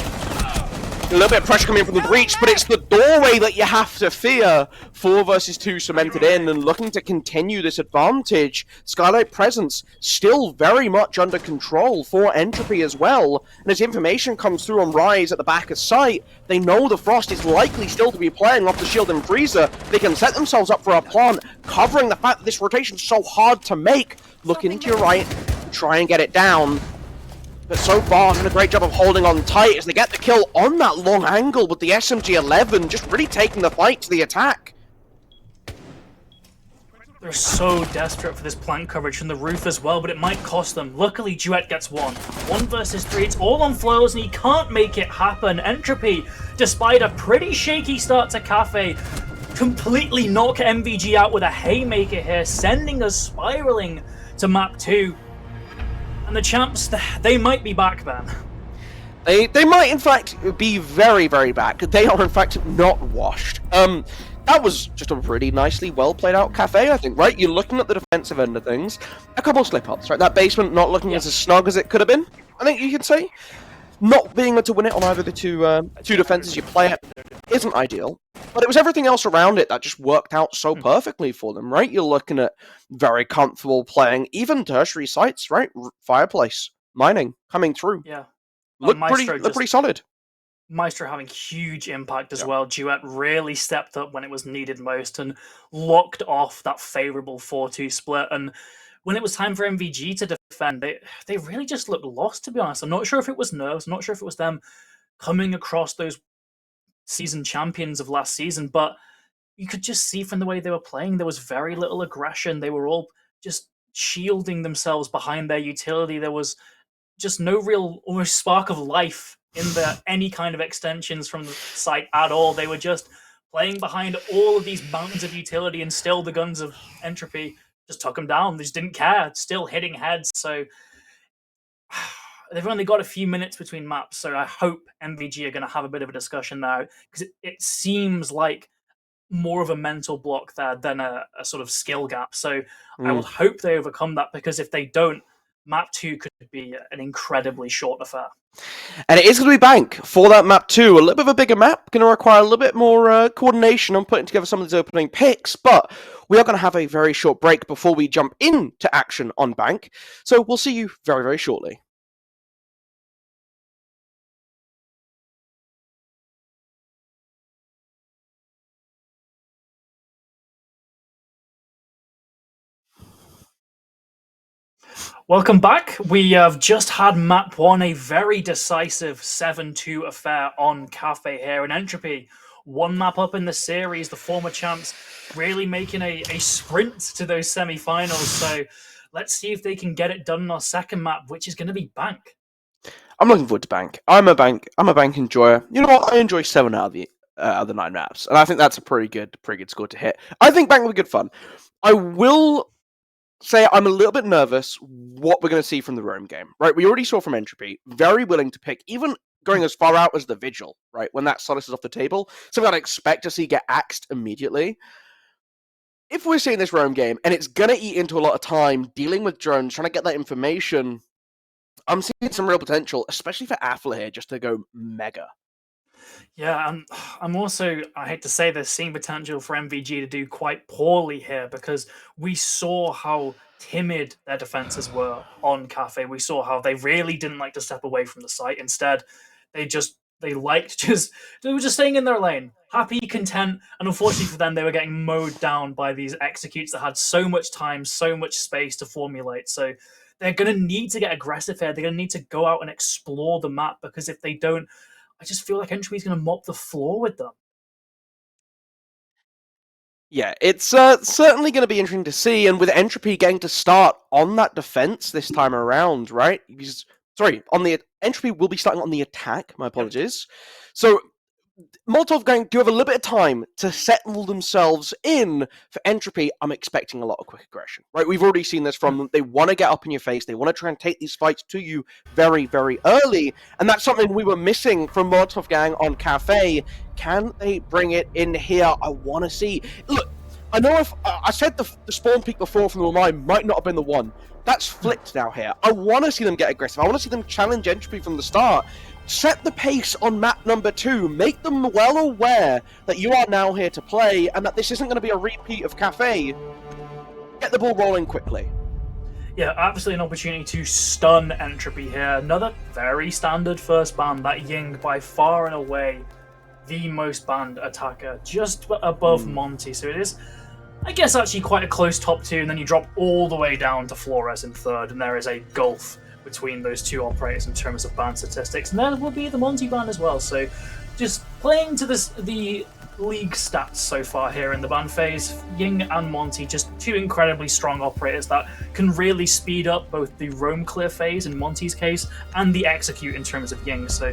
A little bit of pressure coming in from the breach, but it's the doorway that you have to fear. 4 versus 2 cemented in and looking to continue this advantage. Skylight presence still very much under control for Entropy as well. And as information comes through on Rise at the back of sight, they know the Frost is likely still to be playing off the Shield and Freezer. They can set themselves up for a plant, covering the fact that this rotation is so hard to make. Looking to your right, try and get it down. But so far, doing a great job of holding on tight as they get the kill on that long angle with the SMG-11, just really taking the fight to the attack. They're so desperate for this plant coverage from the roof as well, but it might cost them. Luckily, Duet gets 1. 1 versus 3, it's all on flows, and he can't make it happen. Entropy, despite a pretty shaky start to Cafe, completely knock MVG out with a haymaker here, sending us spiraling to map 2. And the champs, they might be back then. They might, in fact, be very, very back. They are, in fact, not washed. That was just a really nicely well played out Cafe, I think, right? You're looking at the defensive end of things. A couple slip-ups, right? That basement not looking as snug as it could have been, I think you could say. Not being able to win it on either the two defenses you play at isn't ideal. But it was everything else around it that just worked out so perfectly for them, right? You're looking at very comfortable playing, even tertiary sites, right? Fireplace, mining, coming through. Yeah. Look pretty solid. Maestro having huge impact as well. Duet really stepped up when it was needed most and locked off that favourable 4-2 split. And when it was time for MVG to defend, they really just looked lost, to be honest. I'm not sure if it was nerves, I'm not sure if it was them coming across those season champions of last season, but you could just see from the way they were playing, there was very little aggression. They were all just shielding themselves behind their utility. There was just no real almost spark of life in any kind of extensions from the site at all. They were just playing behind all of these mountains of utility, and still the guns of Entropy just took them down. They just didn't care, still hitting heads. So they've only got a few minutes between maps, so I hope MVG are going to have a bit of a discussion now because it seems like more of a mental block there than a sort of skill gap. So I will Mm. hope they overcome that because if they don't, map 2 could be an incredibly short affair. And it is going to be Bank for that map too. A little bit of a bigger map, going to require a little bit more coordination on putting together some of these opening picks, but we are going to have a very short break before we jump into action on Bank. So we'll see you very, very shortly. Welcome back. We have just had map 1, a very decisive 7-2 affair on Cafe here in Entropy. One map up in the series, the former champs really making a sprint to those semi-finals. So let's see if they can get it done in our second map, which is going to be Bank. I'm looking forward to Bank. I'm a Bank enjoyer. You know what? I enjoy 7 out of the 9 maps, and I think that's a pretty good score to hit. I think Bank will be good fun. I will say I'm a little bit nervous what we're going to see from the Rome game, right? We already saw from Entropy, very willing to pick, even going as far out as the Vigil, right? When that Solace is off the table, something I'd expect to see get axed immediately. If we're seeing this Rome game, and it's going to eat into a lot of time dealing with drones, trying to get that information, I'm seeing some real potential, especially for Affle here, just to go mega. Yeah, and I'm also, I hate to say this, seeing potential for MVG to do quite poorly here because we saw how timid their defenses were on Cafe. We saw how they really didn't like to step away from the site. Instead, they liked they were just staying in their lane, happy, content, and unfortunately for them, they were getting mowed down by these executes that had so much time, so much space to formulate. So they're going to need to get aggressive here. They're going to need to go out and explore the map because if they don't, I just feel like Entropy's going to mop the floor with them. Yeah, it's certainly going to be interesting to see, and with Entropy getting to start on that defense this time around, right? Because, sorry, on the Entropy will be starting on the attack. My apologies. So MolotovGang do have a little bit of time to settle themselves in. For Entropy, I'm expecting a lot of quick aggression. Right, we've already seen this from them. They want to get up in your face. They want to try and take these fights to you very, very early, and that's something we were missing from MolotovGang on Cafe. Can they bring it in here? I want to see. Look, I know if I said the spawn peak before from the mine might not have been the one. That's flipped now here. I want to see them get aggressive. I want to see them challenge Entropy from the start. Set the pace on map number 2. Make them well aware that you are now here to play and that this isn't going to be a repeat of Cafe. Get the ball rolling quickly. Yeah, absolutely an opportunity to stun Entropy here. Another very standard first ban. That Ying, by far and away, the most banned attacker, just above Monty. So it is, I guess, actually quite a close top 2, and then you drop all the way down to Flores in 3rd, and there is a gulf between those two operators in terms of ban statistics, and there will be the Monty ban as well. So just playing to the league stats so far here in the ban phase, Ying and Monty, just 2 incredibly strong operators that can really speed up both the roam clear phase in Monty's case and the execute in terms of Ying. So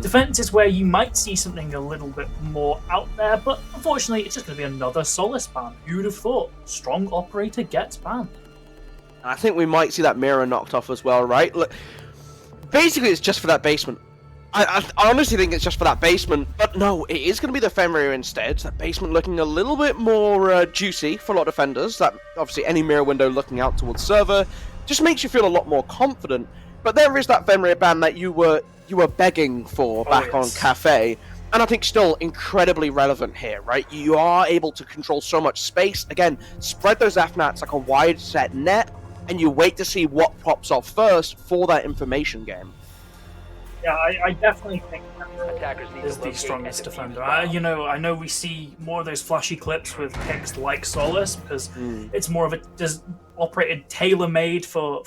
defense is where you might see something a little bit more out there, but unfortunately it's just going to be another Solace ban. Who'd have thought? Strong operator gets banned. I think we might see that mirror knocked off as well, right? Look, basically, it's just for that basement. I honestly think it's just for that basement, but no, it is going to be the Fenrir instead. That basement looking a little bit more juicy for a lot of defenders. That obviously any mirror window looking out towards server just makes you feel a lot more confident. But there is that Fenrir ban that you were begging for back on Cafe. And I think still incredibly relevant here, right? You are able to control so much space. Again, spread those AFNATs like a wide set net, and you wait to see what pops off first for that information game. Yeah, I definitely think Attackers is the strongest defender. I know we see more of those flashy clips with picks like Solace because it's more of a operated tailor-made for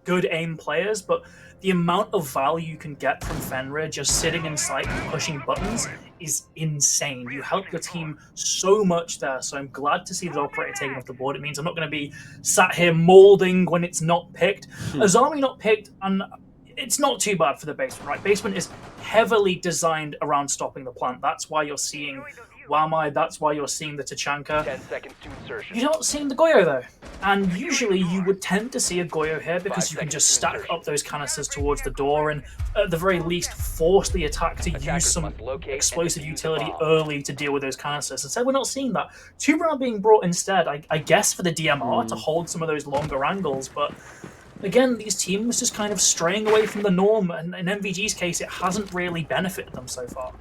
good aim players, but the amount of value you can get from Fenrir just sitting in sight and pushing buttons is insane. You help your team so much there, so I'm glad to see the operator taken off the board. It means I'm not going to be sat here molding when it's not picked. Azami not picked, and it's not too bad for the basement, right? Basement is heavily designed around stopping the plant. That's why you're seeing Wowmai, that's why you're seeing the Tachanka. 10 seconds to insertion. You're not seeing the Goyo though. And usually you would tend to see a Goyo here because you can just stack up those canisters towards the door and at the very least force the attack to use some explosive utility early to deal with those canisters. Instead, we're not seeing that. Two round being brought instead, I guess for the DMR to hold some of those longer angles, but again, these teams just kind of straying away from the norm, and in MVG's case, it hasn't really benefited them so far.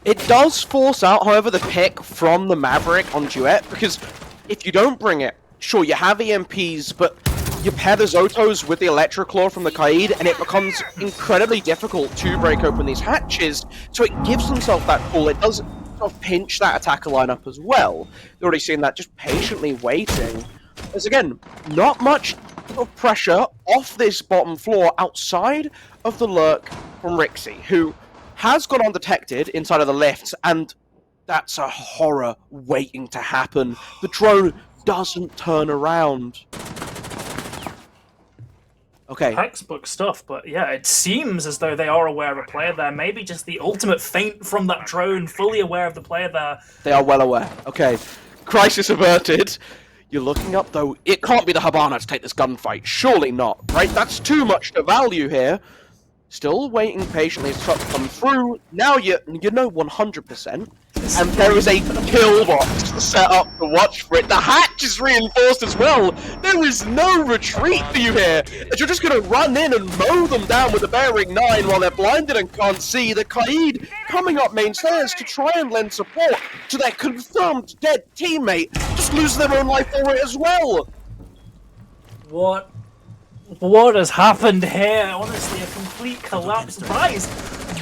It does force out, however, the pick from the Maverick on Duet, because if you don't bring it, sure, you have EMPs, but you pair the Zotos with the Electroclaw from the Kaid, and it becomes incredibly difficult to break open these hatches, so it gives himself that pull. It does sort of pinch that attacker lineup as well. You're already seeing that, just patiently waiting. There's, again, not much of pressure off this bottom floor outside of the lurk from Rixie, who has gone undetected inside of the lifts, and that's a horror waiting to happen. The drone doesn't turn around. Okay. Textbook stuff, but yeah, it seems as though they are aware of a player there. Maybe just the ultimate feint from that drone, fully aware of the player there. They are well aware. Okay. Crisis averted. You're looking up, though. It can't be the Habana to take this gunfight. Surely not, right? That's too much to value here. Still waiting patiently as trucks come through. Now you know 100%. And there is a kill box set up to watch for it. The hatch is reinforced as well. There is no retreat for you here. As you're just going to run in and mow them down with the bearing 9 while they're blinded and can't see. The Kaid coming up main stairs to try and lend support to their confirmed dead teammate. Just lose their own life for it as well. What has happened here? Honestly, a complete collapse. Rise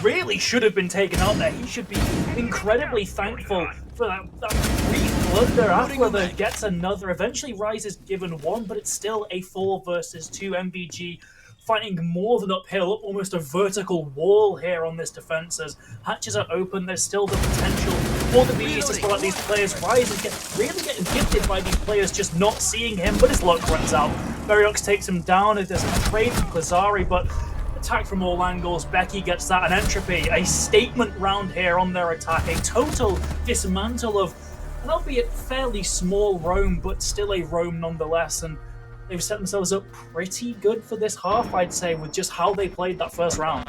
really should have been taken out there. He should be incredibly thankful for that brief blunder. After gets another. Eventually, Rise is given one, but it's still a 4 versus 2 MVG. Fighting more than uphill, up almost a vertical wall here on this defense as hatches are open. There's still the potential for the BDs to spot out these players. Rise is really getting gifted by these players just not seeing him, but his luck runs out. Veriox takes him down. There's a trade from Klazari, but attack from all angles. Becky gets that, and Entropy, a statement round here on their attack. A total dismantle of an albeit fairly small roam, but still a roam nonetheless, and they've set themselves up pretty good for this half, I'd say, with just how they played that first round.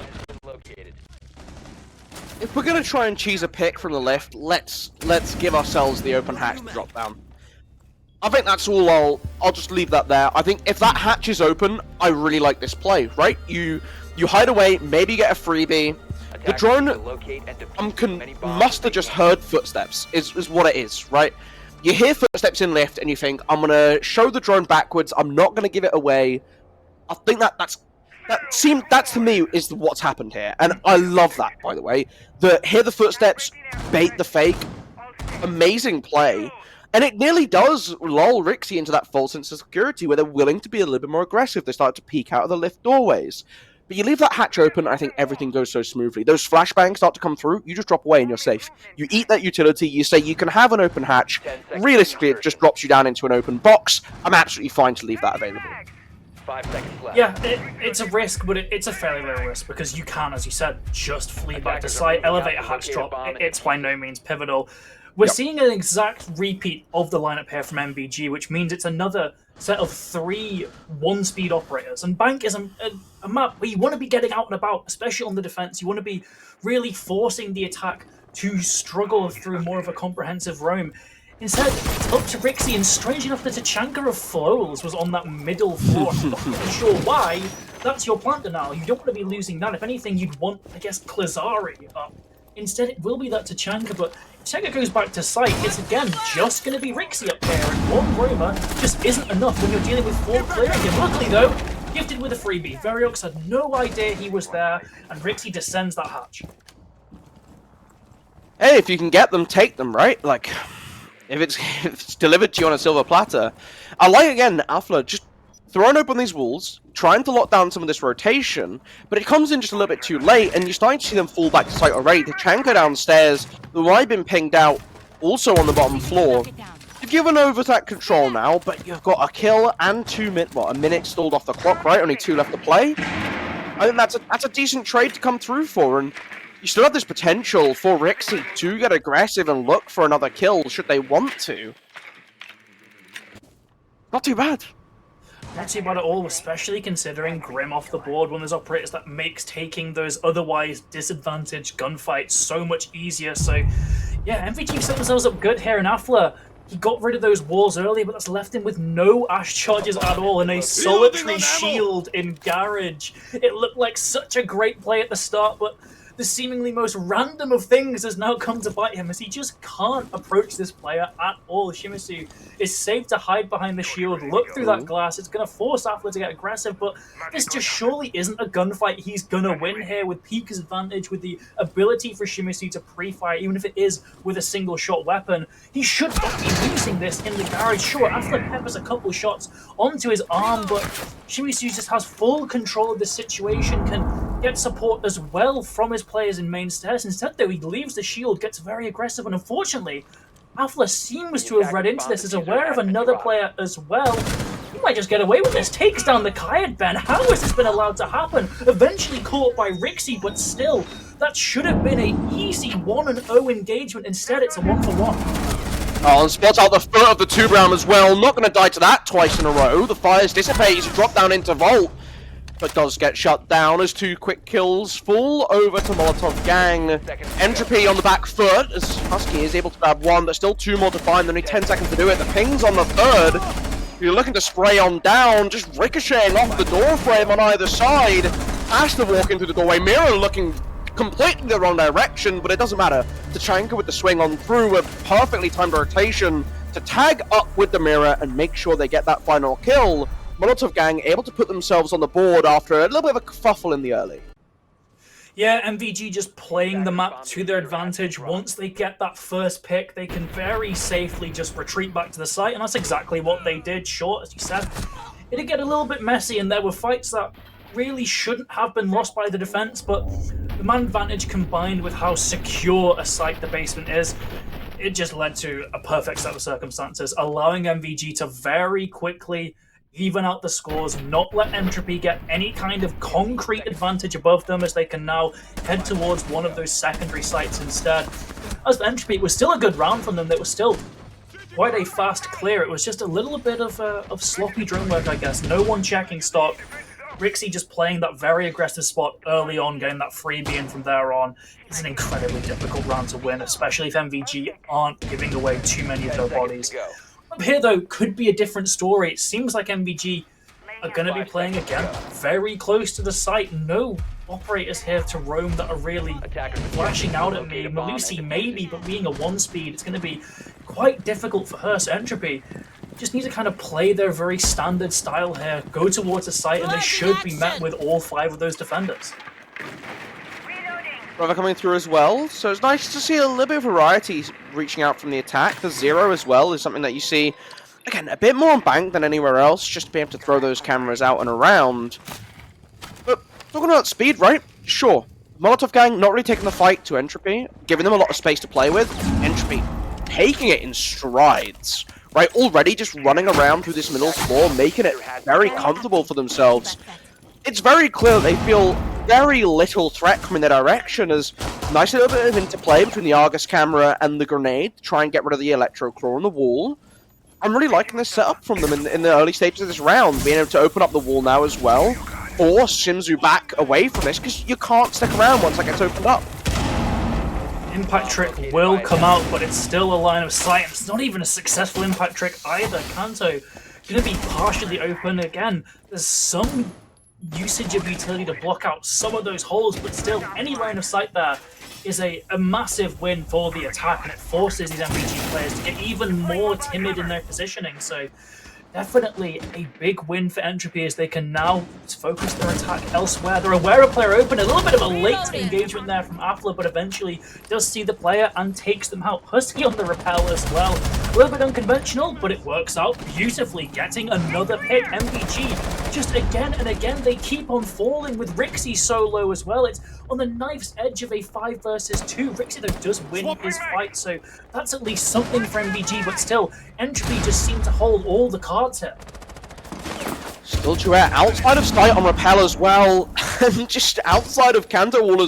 If we're going to try and cheese a pick from the left, let's give ourselves the open hatch to drop down. I think that's all. I'll just leave that there. I think if that hatch is open, I really like this play, right? You hide away, maybe get a freebie. The drone must have just heard footsteps, is what it is, right? You hear footsteps in lift and you think, I'm going to show the drone backwards, I'm not going to give it away. I think that to me is what's happened here. And I love that, by the way. Hear the footsteps, bait the fake. Amazing play. And it nearly does lull Rixie into that false sense of security where they're willing to be a little bit more aggressive. They start to peek out of the lift doorways. But you leave that hatch open, I think everything goes so smoothly. Those flashbangs start to come through, you just drop away and you're safe. You eat that utility, you say you can have an open hatch. Realistically, it just drops you down into an open box. I'm absolutely fine to leave that available. 5 seconds left. Yeah, it's a risk, but it's a fairly low risk because you can, as you said, just flee back to site, elevate a hatch drop. It's by no means pivotal. We're seeing an exact repeat of the lineup here from MVG, which means it's another set of 3 one-speed operators. And Bank is a map where you want to be getting out and about, especially on the defense. You want to be really forcing the attack to struggle through more of a comprehensive roam. Instead, it's up to Rixie, and strange enough, the Tachanka of Flows was on that middle floor. I'm not really sure why. That's your plan now. You don't want to be losing that. If anything, you'd want, I guess, Klazari up. Instead, it will be that Tachanka, but if Tachanka goes back to site, it's again just going to be Rixie up there, and one roamer just isn't enough when you're dealing with 4 clearing him. Luckily, though, gifted with a freebie. Veriox had no idea he was there, and Rixie descends that hatch. Hey, if you can get them, take them, right? Like, if it's delivered to you on a silver platter. I like, again, Alpha, just throwing open these walls, trying to lock down some of this rotation, but it comes in just a little bit too late, and you're starting to see them fall back to site already. The Tachanka downstairs, the Y been pinged out, also on the bottom floor. You've given over that control now, but you've got a kill and a minute stalled off the clock, right? Only 2 left to play. I think that's a decent trade to come through for, and you still have this potential for Rixie to get aggressive and look for another kill should they want to. Not too bad. Not too bad at all, especially considering Grim off the board, one of those operators that makes taking those otherwise disadvantaged gunfights so much easier. So, yeah, MVG set themselves up good here in Afla. He got rid of those walls earlier, but that's left him with no Ash charges at all and a solitary shield in Garage. It looked like such a great play at the start, but the seemingly most random of things has now come to bite him as he just can't approach this player at all. Shimizu is safe to hide behind the shield, look through that glass. It's going to force Afla to get aggressive, but this just surely isn't a gunfight he's going to win here with Pika's advantage, with the ability for Shimizu to pre-fire, even if it is with a single shot weapon. He should not be losing this in the Garage. Sure, Afla peppers a couple shots onto his arm, but Shimizu just has full control of the situation, can get support as well from his players in main stairs. Instead, though, he leaves the shield, gets very aggressive, and unfortunately, Afla seems to have read into this, is aware of another player as well. He might just get away with this. Takes down the Kayad Ben. How has this been allowed to happen? Eventually caught by Rixie, but still, that should have been an easy 1-0 engagement. Instead, it's a 1-for-1. Oh, and spots out the foot of the 2-brown as well. Not going to die to that twice in a row. The fires dissipate. He's dropped down into Vault, but does get shut down as 2 quick kills fall over to MolotovGang. Entropy on the back foot as Husky is able to grab 1, but still 2 more to find. Only 10 seconds to do it. The ping's on the 3rd. You're looking to spray on down, just ricocheting off the door frame on either side. Has to walk into the doorway. Mira looking completely the wrong direction, but it doesn't matter. Tachanka with the swing on through, a perfectly timed rotation to tag up with the Mira and make sure they get that final kill. MolotovGang able to put themselves on the board after a little bit of a kerfuffle in the early. Yeah, MVG just playing the map to their advantage. Once they get that first pick, they can very safely just retreat back to the site, and that's exactly what they did. Sure, as you said, it did get a little bit messy, and there were fights that really shouldn't have been lost by the defense, but the man advantage combined with how secure a site the basement is, it just led to a perfect set of circumstances, allowing MVG to very quickly even out the scores, not let Entropy get any kind of concrete advantage above them, as they can now head towards one of those secondary sites instead. As for Entropy, it was still a good round from them. They were still quite a fast clear. It was just a little bit of sloppy drone work, I guess. No one checking stock. Rixie just playing that very aggressive spot early on, getting that freebie in from there on. It's an incredibly difficult round to win, especially if MVG aren't giving away too many of their bodies. Up here, though, could be a different story. It seems like MVG are going to be playing again very close to the site. No operators here to roam that are really flashing out at me. Malusi maybe, but being a 1-speed, it's going to be quite difficult for her. So Entropy just need to kind of play their very standard style here, go towards the site, and they should be met with all 5 of those defenders. Brother coming through as well, so it's nice to see a little bit of variety reaching out from the attack. The 0 as well is something that you see, again, a bit more on bank than anywhere else, just to be able to throw those cameras out and around. But talking about speed, right? Sure. MolotovGang not really taking the fight to Entropy, giving them a lot of space to play with. Entropy taking it in strides, right? Already just running around through this middle floor, making it very comfortable for themselves. It's very clear that they feel very little threat coming their direction, as nice little bit of interplay between the Argus camera and the grenade to try and get rid of the Electro Claw on the wall. I'm really liking this setup from them in the early stages of this round, being able to open up the wall now as well, force Shimizu back away from this, because you can't stick around once that gets opened up. Impact trick will come out, but it's still a line of sight. It's not even a successful impact trick either. Kanto going to be partially open again. There's some usage of utility to block out some of those holes, but still, any line of sight there is a massive win for the attack, and it forces these MVG players to get even more timid in their positioning. So definitely a big win for Entropy, as they can now focus their attack elsewhere. They're aware of player open, a little bit of a late engagement there from Afla, but eventually does see the player and takes them out. Husky on the rappel as well. A little bit unconventional, but it works out beautifully, getting another pick. MVG, just again and again, they keep on falling with Rixie so low as well. It's on the knife's edge of a 5 versus 2. Rixie, though, does win his fight, so that's at least something for MVG, but still, Entropy just seem to hold all the cards here. Still Duet outside of sight on rappel as well, and just outside of Kanto wall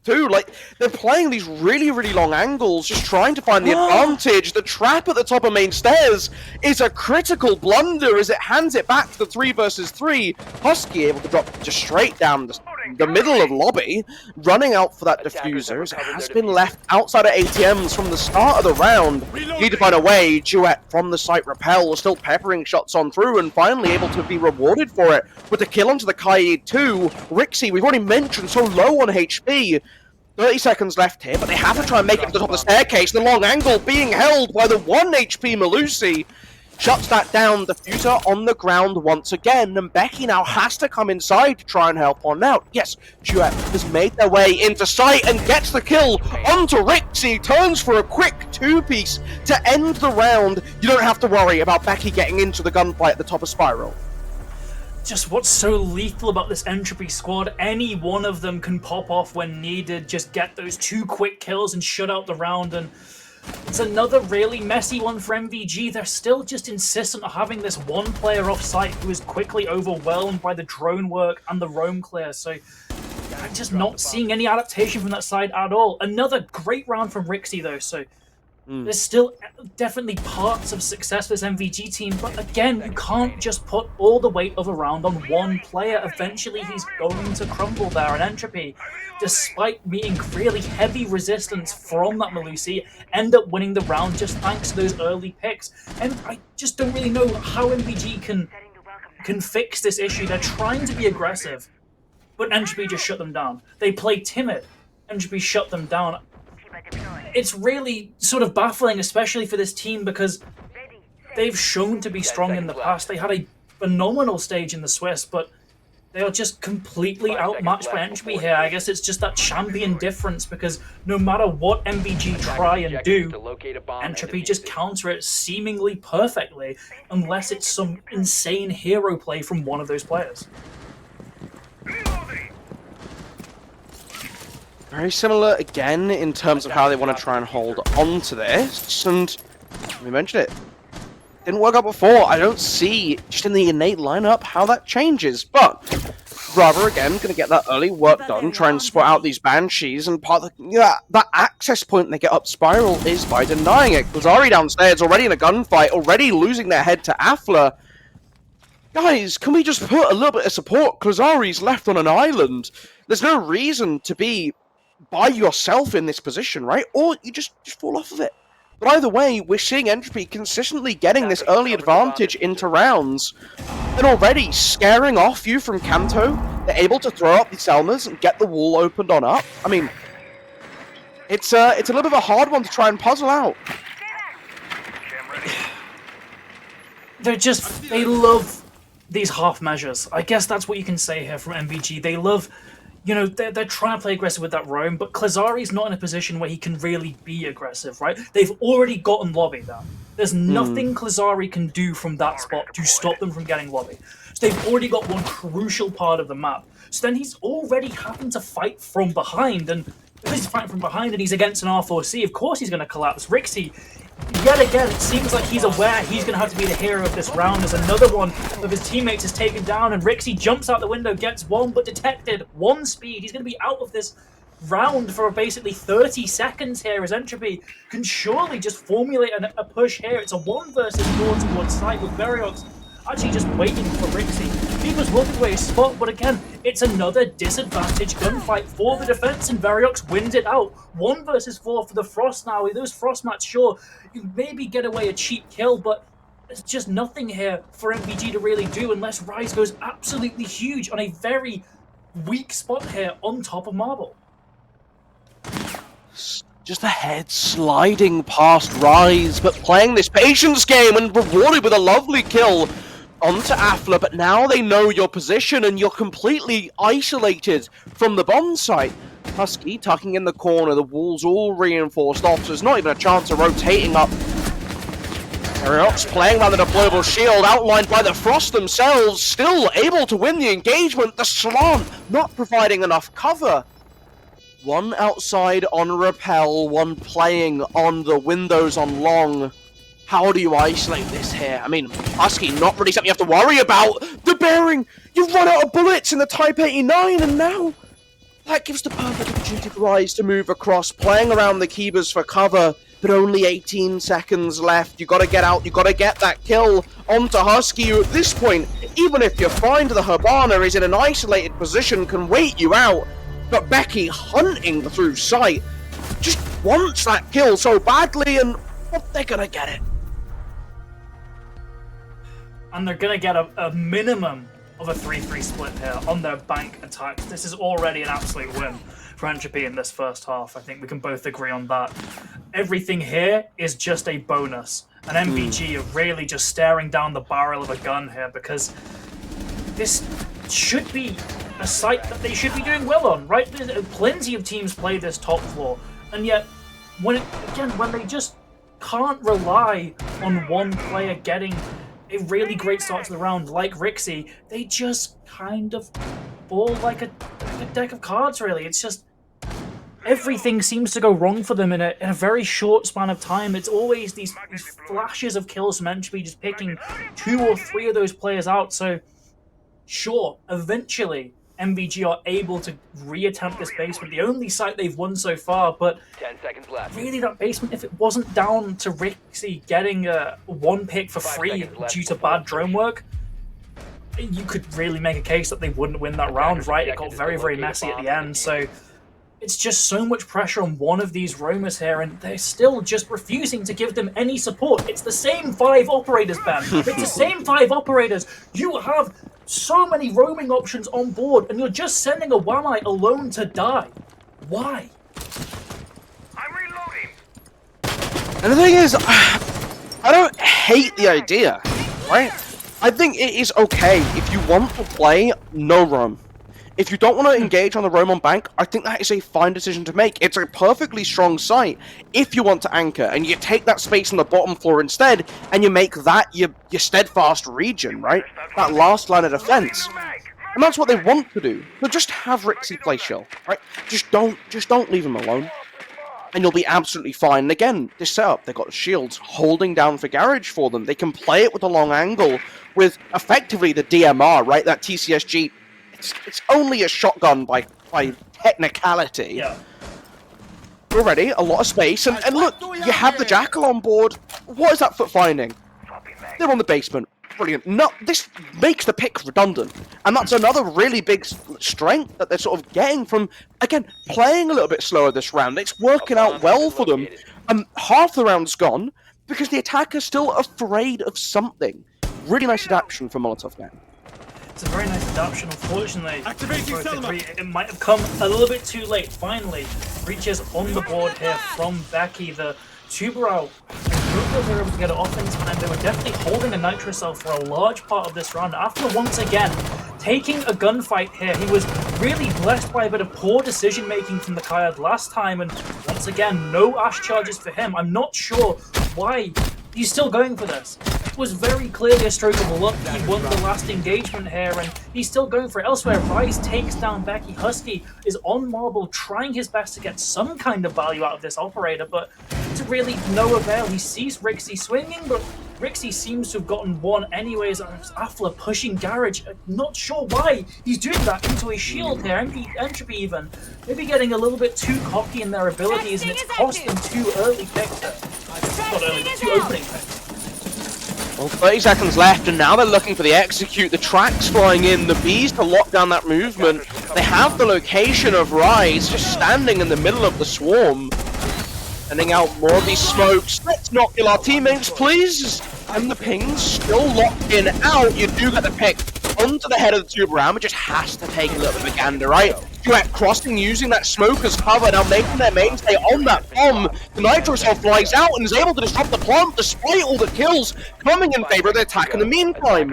too. Like, they're playing these really, really long angles, just trying to find the advantage. The trap at the top of main stairs is a critical blunder as it hands it back to the 3 versus 3. Husky able to drop just straight down the middle of lobby, running out for that diffuser. As it has been left outside of ATMs from the start of the round. Need to find a way. Duet from the site repel, still peppering shots on through, and finally able to be rewarded for it with the kill onto the Kaid 2. Rixie, we've already mentioned, so low on HP. 30 seconds left here, but they have to try and make it to the top of the staircase. The long angle being held by the 1 HP Melusi. Shuts that down. Diffuser on the ground once again, and Becky now has to come inside to try and help on out. Yes, Duet has made their way into sight and gets the kill onto Rixie. Turns for a quick 2-piece to end the round. You don't have to worry about Becky getting into the gunfight at the top of Spiral. Just what's so lethal about this Entropy squad, any one of them can pop off when needed, just get those 2 quick kills and shut out the round, and it's another really messy one for MVG. They're still just insistent on having this one player off site who is quickly overwhelmed by the drone work and the roam clear, so I'm just not seeing any adaptation from that side at all. Another great round from Rixie though, so there's still definitely parts of success for this MVG team, but again, you can't just put all the weight of a round on one player. Eventually, he's going to crumble there, and Entropy, despite meeting really heavy resistance from that Melusi, end up winning the round just thanks to those early picks. And I just don't really know how MVG can fix this issue. They're trying to be aggressive, but Entropy just shut them down. They play timid. Entropy shut them down. It's really sort of baffling, especially for this team, because they've shown to be strong in the past. They had a phenomenal stage in the Swiss, but they are just completely outmatched by Entropy here. I guess it's just that champion difference, because no matter what MVG try and do, Entropy just counter it seemingly perfectly, unless it's some insane hero play from one of those players. Very similar again in terms of how they want to try and hold on to this, and we mentioned it. Didn't work out before. I don't see, just in the innate lineup, how that changes, but Brother again going to get that early work done, try and spot out these Banshees, and part of that access point they get up Spiral is by denying it. Klazari downstairs already in a gunfight, already losing their head to Afla. Guys, can we just put a little bit of support? Klazari's left on an island. There's no reason to be by yourself in this position, right? Or you just fall off of it. But either way, we're seeing Entropy consistently getting this early advantage into rounds, and already scaring off you from Kanto. They're able to throw up the Selmas and get the wall opened on up. I mean, it's a little bit of a hard one to try and puzzle out. They love these half measures. I guess that's what you can say here from MVG. They love, they're trying to play aggressive with that roam, but Klazari's not in a position where he can really be aggressive, right? They've already gotten lobby there. There's nothing Klazari can do from that spot to stop them from getting lobby. So they've already got one crucial part of the map. So then he's already having to fight from behind, and if he's fighting from behind and he's against an R4C, of course he's going to collapse. Rixie, yet again, it seems like he's aware he's going to have to be the hero of this round, as another one of his teammates is taken down, and Rixie jumps out the window, gets one, but detected. 1 speed. He's going to be out of this round for basically 30 seconds here, as Entropy can surely just formulate a push here. It's a 1 versus 4 towards side, with Veriox actually just waiting for Rixie. He was walking away his spot, but again, it's another disadvantage gunfight for the defense, and Veriox wins it out. 1 versus 4 for the Frost now. With those Frost mats, sure, you maybe get away a cheap kill, but there's just nothing here for MVG to really do unless Rise goes absolutely huge on a very weak spot here on top of Marble. Just a head sliding past Rise, but playing this patience game and rewarded with a lovely kill onto Afla, but now they know your position and you're completely isolated from the bomb site. Husky tucking in the corner, the walls all reinforced off, so there's not even a chance of rotating up. Veriox playing around the deployable shield, outlined by the Frost themselves, still able to win the engagement. The slant not providing enough cover. 1 outside on Repel, 1 playing on the windows on Long. How do you isolate this here? I mean, Husky, not really something you have to worry about. The bearing! You've run out of bullets in the Type 89, and now that gives the perfect opportunity for Rise to move across, playing around the Keybers for cover, but only 18 seconds left. You gotta get out, you gotta get that kill onto Husky, who at this point, even if you find the Hibana is in an isolated position, can wait you out. But Becky, hunting through sight, just wants that kill so badly, and they're gonna get it. And they're going to get a minimum of a 3-3 split here on their bank attacks. This is already an absolute win for Entropy in this first half. I think we can both agree on that. Everything here is just a bonus. And MVG are really just staring down the barrel of a gun here, because this should be a site that they should be doing well on, right? There's plenty of teams play this top floor, and yet when they just can't rely on one player getting a really great start to the round like Rixie, they just kind of fall like a deck of cards, really. It's just everything seems to go wrong for them in a very short span of time. It's always these flashes of kills from Entropy, just picking 2 or 3 of those players out. So sure, eventually MVG are able to reattempt this basement, the only site they've won so far, but 10 seconds left. really that basement, if it wasn't down to Rixie getting one pick for free due to bad drone work, you could really make a case that they wouldn't win that round, right? It got very, very messy at the end, so it's just so much pressure on one of these roamers here, and they're still just refusing to give them any support. It's the same 5 operators, Ben. It's the same 5 operators. You have so many roaming options on board, and you're just sending a Wamai alone to die. Why? I'm reloading. And the thing is, I don't hate the idea, right? I think it is okay if you want to play no roam. If you don't want to engage on the roam on bank, I think that is a fine decision to make. It's a perfectly strong site if you want to anchor, and you take that space on the bottom floor instead, and you make that your steadfast region, right? That last line of defense. And that's what they want to do. So just have Rixie play chill, right? Just don't leave him alone, and you'll be absolutely fine. And again, this setup, they've got shields holding down for Garage for them. They can play it with a long angle with effectively the DMR, right? That TCSG. It's only a shotgun by technicality. Yeah. Already, a lot of space, and look, you have the Jackal on board. What is that foot finding? They're on the basement. Brilliant. No, this makes the pick redundant, and that's another really big strength that they're sort of getting from, again, playing a little bit slower this round. It's working out well for them. Half the round's gone, because the attacker's still afraid of something. Really nice adaptation from MolotovGang. It's a very nice adaptation, unfortunately. It might have come a little bit too late. Finally, reaches on the board here from Becky. The Tuberao, they were able to get it off in time. They were definitely holding a Nitro Cell for a large part of this round. After once again taking a gunfight here, he was really blessed by a bit of poor decision making from the Kayad last time, and once again, no Ash charges for him. I'm not sure why he's still going for this. It was very clearly a stroke of luck. He won the last engagement here, and he's still going for it elsewhere. Rise takes down Becky. Husky is on Marble, trying his best to get some kind of value out of this operator, but to really no avail. He sees Rixie swinging, but Rixie seems to have gotten one anyways. Afla pushing Garage. Not sure why he's doing that into a shield here. Entropy even maybe getting a little bit too cocky in their abilities, and it's cost them 2 early picks. Not early, but 2 opening picks. Well, 30 seconds left, and now they're looking for the execute. The tracks flying in, the bees to lock down that movement. They have the location of Rise just standing in the middle of the swarm. Sending out more of these smokes. Let's not kill our teammates, please! And the ping's still locked in out. You do get the pick onto the head of the Tuberao. It just has to take a little bit of a gander, right? Duet crossing, using that smoke as cover, now making their mainstay on that bomb. The Nitro Cell flies out and is able to disrupt the plant despite all the kills coming in favor of the attack in the meantime.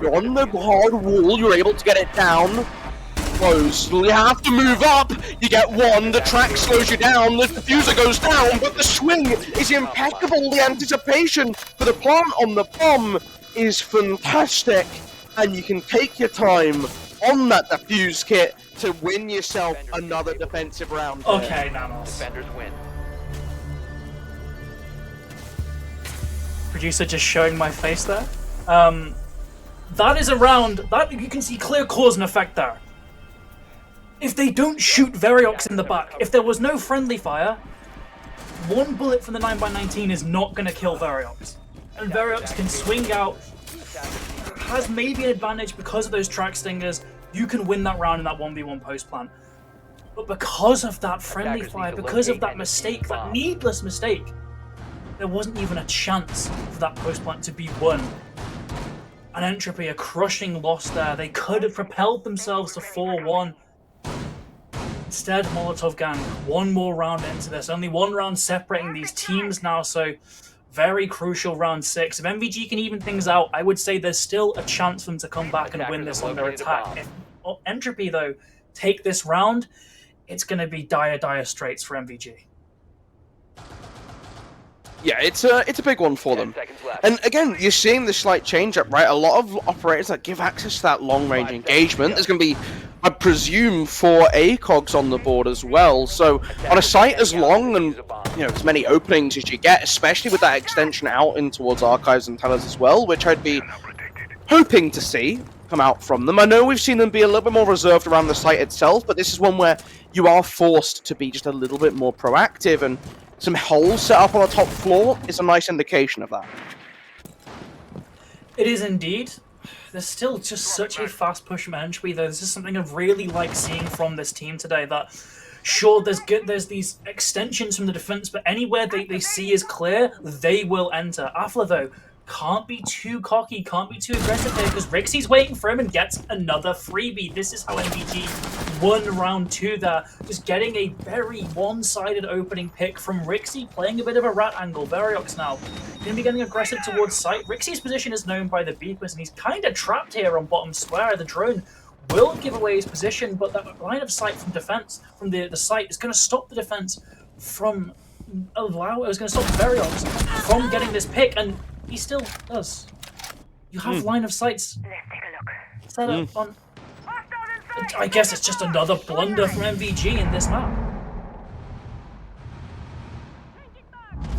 You're on the hard wall, you're able to get it down. Close. You have to move up. You get one, the track slows you down, the diffuser goes down, but the swing is impeccable. The anticipation for the plant on the bomb is fantastic, and you can take your time on that diffuse kit to win yourself another defensive round. Okay, Nanos. Defenders win. Producer just showing my face there. That is a round that you can see clear cause and effect there. If they don't shoot Variox in the back, if there was no friendly fire, one bullet from the 9x19 is not going to kill Variox. And Variox can swing out, has maybe an advantage because of those track stingers. You can win that round in that 1v1 post plant. But because of that friendly fire, because of that mistake, that needless mistake, there wasn't even a chance for that post plant to be won. And Entropy, a crushing loss there. They could have propelled themselves to 4-1. Instead, MolotovGang, one more round into this. Only one round separating these teams now, so very crucial round 6. If MVG can even things out, I would say there's still a chance for them to come back and win this on their attack. If Entropy, though, take this round, it's going to be dire straits for MVG. Yeah, it's a big one for them. And again, you're seeing this slight change up, right? A lot of operators that give access to that long-range engagement. There's going to be, I presume, 4 ACOGs on the board as well. So on a site as long and as many openings as you get, especially with that extension out in towards archives and tellers as well, which I'd be hoping to see come out from them. I know we've seen them be a little bit more reserved around the site itself, but this is one where you are forced to be just a little bit more proactive, and some holes set up on the top floor is a nice indication of that. It is indeed. There's still just such a fast push from Entropy, though. This is something I've really liked seeing from this team today, that sure, there's these extensions from the defense, but anywhere they see is clear, they will enter. Afla, though, can't be too cocky, can't be too aggressive here, because Rixie's waiting for him and gets another freebie. This is how MVG won round 2 there. Just getting a very one-sided opening pick from Rixie, playing a bit of a rat angle. Variox now going to be getting aggressive towards site. Rixie's position is known by the beepers, and he's kind of trapped here on bottom square. The drone will give away his position, but that line of sight from defense, from the site, is going to stop the defense from it was going to stop Variox from getting this pick, and he still does. You have line of sights set up on. I guess it's just another blunder from MVG in this map.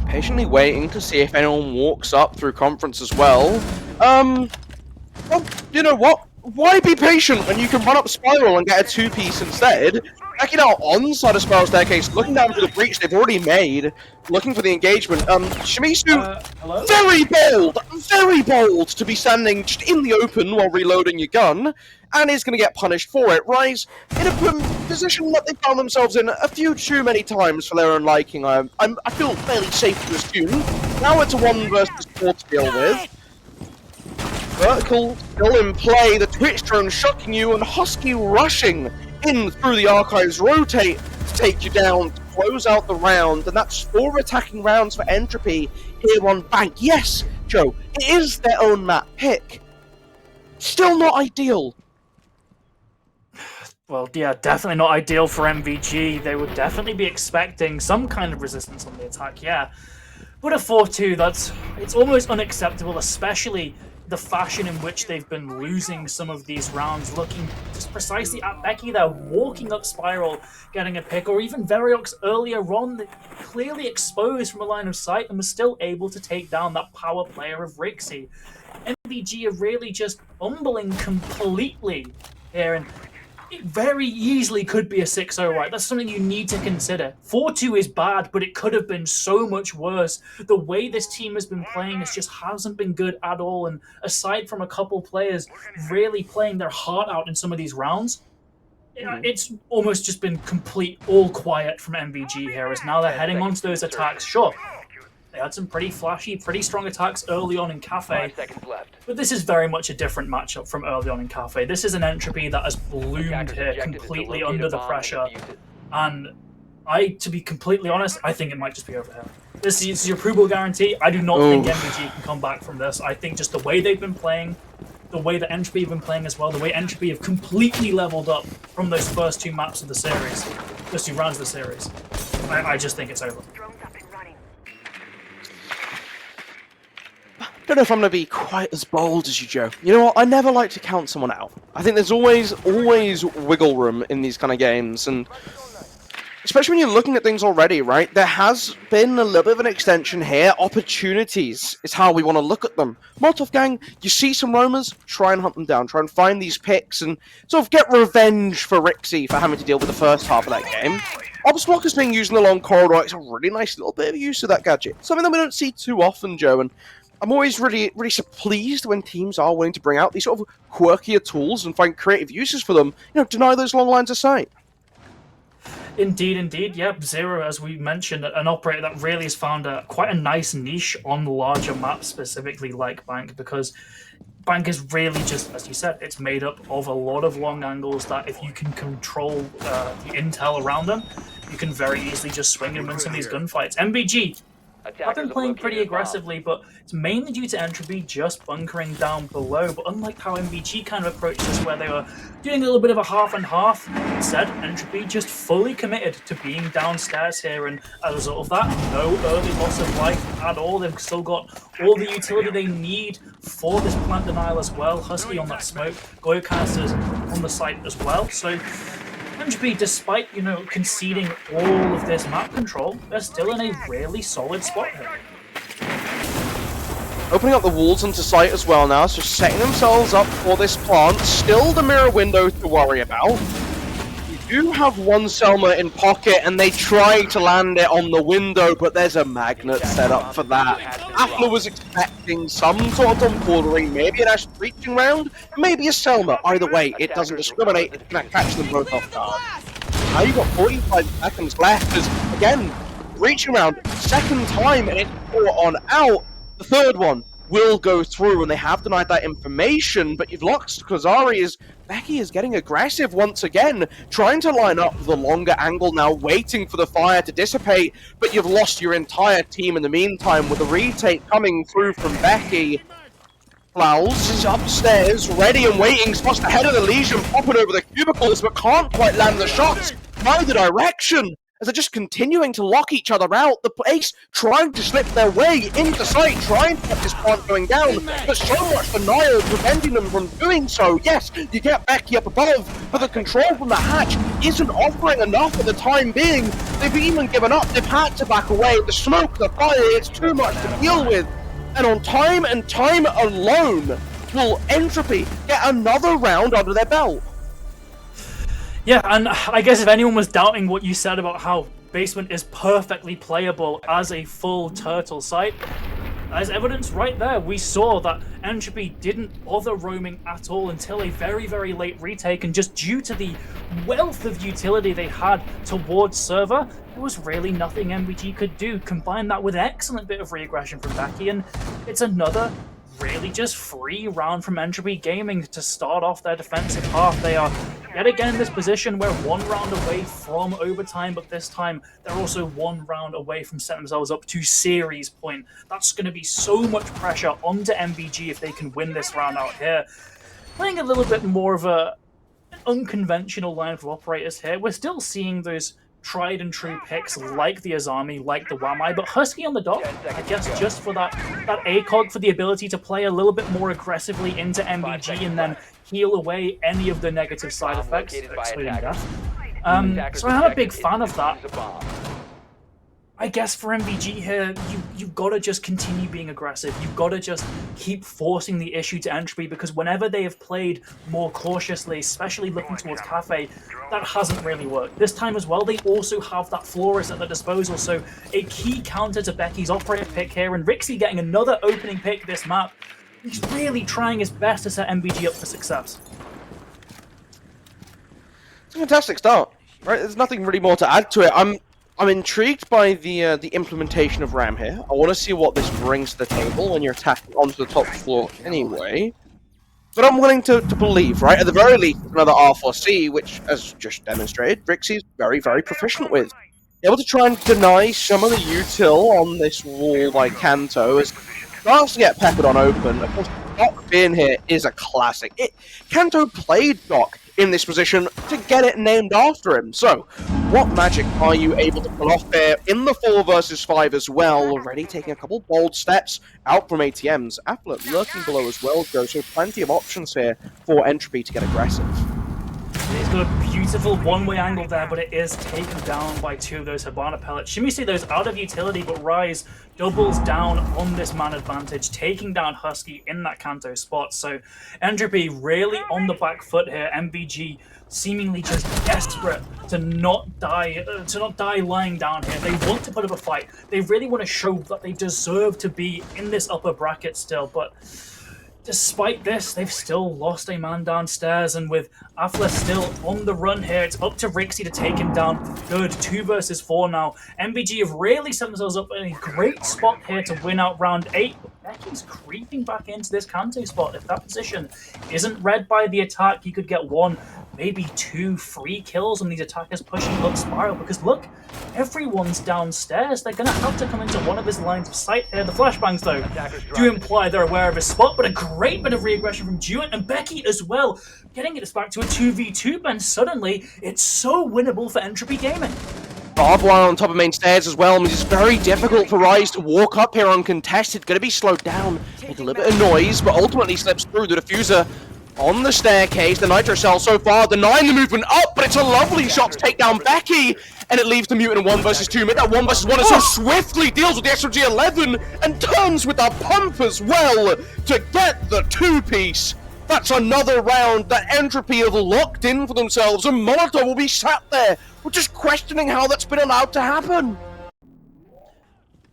Patiently waiting to see if anyone walks up through conference as well. Well, you know what? Why be patient when you can run up Spiral and get a 2-piece instead? Backing out on side of Spiral Staircase, looking down for the breach they've already made, looking for the engagement. Shimizu, very bold to be standing just in the open while reloading your gun, and is going to get punished for it. Rise in a position that they found themselves in a few too many times for their own liking. I feel fairly safe to assume. Now it's a 1 versus 4 to deal with. Vertical still in play, the Twitch drone shocking you, and Husky rushing in through the archives, rotate to take you down, to close out the round, and that's 4 attacking rounds for Entropy here on Bank. Yes, Joe, it is their own map pick. Still not ideal. Well, yeah, definitely not ideal for MVG. They would definitely be expecting some kind of resistance on the attack, yeah. But a 4-2, it's almost unacceptable, especially the fashion in which they've been losing some of these rounds, looking just precisely at Becky there, walking up Spiral, getting a pick, or even Variox earlier on, clearly exposed from a line of sight and was still able to take down that power player of Rixie. MVG are really just fumbling completely here, and it very easily could be a 6-0, right? That's something you need to consider. 4-2 is bad, but it could have been so much worse. The way this team has been playing just hasn't been good at all, and aside from a couple players really playing their heart out in some of these rounds, it's almost just been all quiet from MVG here, as now they're heading onto those attacks. Sure, they had some pretty flashy, pretty strong attacks early on in Cafe, but this is very much a different matchup from early on in Cafe. This is an Entropy that has bloomed here completely under the pressure, and to be completely honest, I think it might just be over here. This is your approval guarantee. I do not think MVG can come back from this. I think just the way they've been playing, the way that Entropy have been playing as well, the way Entropy have completely leveled up from those first 2 maps of the series, first 2 rounds of the series, I just think it's over. I don't know if I'm going to be quite as bold as you, Joe. You know what? I never like to count someone out. I think there's always wiggle room in these kind of games, and especially when you're looking at things already, right? There has been a little bit of an extension here. Opportunities is how we want to look at them. MolotovGang, you see some roamers, try and hunt them down, try and find these picks, and sort of get revenge for Rixie for having to deal with the first half of that game. Obsmock is being used in the long corridor. It's a really nice little bit of use of that gadget. Something that we don't see too often, Joe, and I'm always really pleased when teams are willing to bring out these sort of quirkier tools and find creative uses for them. You know, deny those long lines of sight. Indeed. Yep, Zero, as we mentioned, an operator that really has found quite a nice niche on larger maps, specifically like Bank, because Bank is really just, as you said, it's made up of a lot of long angles that if you can control the intel around them, you can very easily just swing them in some of these gunfights. MBG have been playing pretty aggressively, but it's mainly due to Entropy just bunkering down below. But unlike how MBG kind of approached this, where they were doing a little bit of a half and half, instead Entropy just fully committed to being downstairs here, and as a result of that, no early loss of life at all. They've still got all the utility they need for this plant denial as well. Husky on that smoke, Goyocasters on the site as well. So Entropy, despite, conceding all of this map control, they're still in a really solid spot here. Opening up the walls into sight as well now, so setting themselves up for this plant. Still the mirror window to worry about. You do have one Selma in pocket, and they try to land it on the window, but there's a magnet set up for that. Afla was expecting some sort of tomfoolery, maybe an Ash breaching round, maybe a Selma. Either way, it doesn't discriminate, it's going to catch them both off guard. Now you've got 45 seconds left, because, again, breaching round, second time, and it's 4 on out. The third one will go through, and they have denied that information, but you've lost Kazari. Becky is getting aggressive once again, trying to line up the longer angle now, waiting for the fire to dissipate, but you've lost your entire team in the meantime with a retake coming through from Becky. Flaus is upstairs, ready and waiting, spots the head of the Legion popping over the cubicles, but can't quite land the shots, neither direction. As they're just continuing to lock each other out, the Ace trying to slip their way into sight, trying to get this plant going down, but so much denial preventing them from doing so. Yes, you get Becky up above, but the control from the hatch isn't offering enough for the time being. They've even given up, they've had to back away. The smoke, the fire, it's too much to deal with. And on time and time alone, will Entropy get another round under their belt? Yeah, and I guess if anyone was doubting what you said about how Basement is perfectly playable as a full turtle site, there's evidence right there. We saw that Entropy didn't bother roaming at all until a very, very late retake, and just due to the wealth of utility they had towards server, there was really nothing MBG could do. Combine that with an excellent bit of re-aggression from Becky, and it's another really just free round from Entropy Gaming to start off their defensive half. They are yet again in this position where 1 round away from overtime, but this time they're also 1 round away from setting themselves up to series point. That's going to be so much pressure onto MBG if they can win this round out here. Playing a little bit more of an unconventional line of operators here. We're still seeing those tried and true picks like the Azami, like the Wamai, but Husky on the dock, I guess just for that ACOG, for the ability to play a little bit more aggressively into MBG and then heal away any of the negative side effects, excluding death. So I'm a big fan of that. I guess for MBG here, you've got to just continue being aggressive. You've got to just keep forcing the issue to Entropy, because whenever they have played more cautiously, especially looking towards Cafe, that hasn't really worked. This time as well, they also have that Flores at their disposal, so a key counter to Becky's operator pick here, and Rixie getting another opening pick this map. He's really trying his best to set MBG up for success. It's a fantastic start, right? There's nothing really more to add to it. I'm intrigued by the implementation of RAM here. I want to see what this brings to the table when you're attacking onto the top floor anyway. But I'm willing to believe, right? At the very least, another R4C, which, as just demonstrated, Rixie's very, very proficient with. Able to try and deny some of the util on this wall by Kanto as starts to get peppered on open. Of course, Doc being here is a classic. Kanto played Doc in this position to get it named after him. So, what magic are you able to pull off there in the 4 versus 5 as well? Already taking a couple bold steps out from ATMs. Applet lurking below as well, Joe, so plenty of options here for Entropy to get aggressive. He's got a beautiful one-way angle there, but it is taken down by 2 of those Hibana pellets. Shimmy those out of utility, but Rise doubles down on this man advantage, taking down Husky in that Kanto spot. So Entropy really on the back foot here. MVG seemingly just desperate to not die lying down here. They want to put up a fight. They really want to show that they deserve to be in this upper bracket still, but despite this, they've still lost a man downstairs, and with Afla still on the run here, it's up to Rixie to take him down. Good, 2 versus 4 now. MVG have really set themselves up in a great spot here to win out round 8, but Becky's creeping back into this Kanto spot. If that position isn't read by the attack, he could get 1, maybe 2 free kills on these attackers pushing up Spiral, because look, everyone's downstairs. They're going to have to come into one of his lines of sight here. The flashbangs, though, do imply they're aware of his spot, but a great bit of re-aggression from Jewett and Becky as well, getting it back to a 2v2, and suddenly it's so winnable for Entropy Gaming. Barbed wire on top of main stairs as well, means it's very difficult for Rise to walk up here uncontested. Going to be slowed down with a little bit of noise, but ultimately slips through the diffuser on the staircase. The Nitro Cell so far denying the movement up, but it's a lovely shot to take down Becky, and it leaves the Mutant in 1 versus 2 mid. That 1 versus 1 is so swiftly deals with the SOG-11 and turns with that pump as well to get the 2-piece. That's another round that Entropy have locked in for themselves, and Molotov will be sat there. We're just questioning how that's been allowed to happen.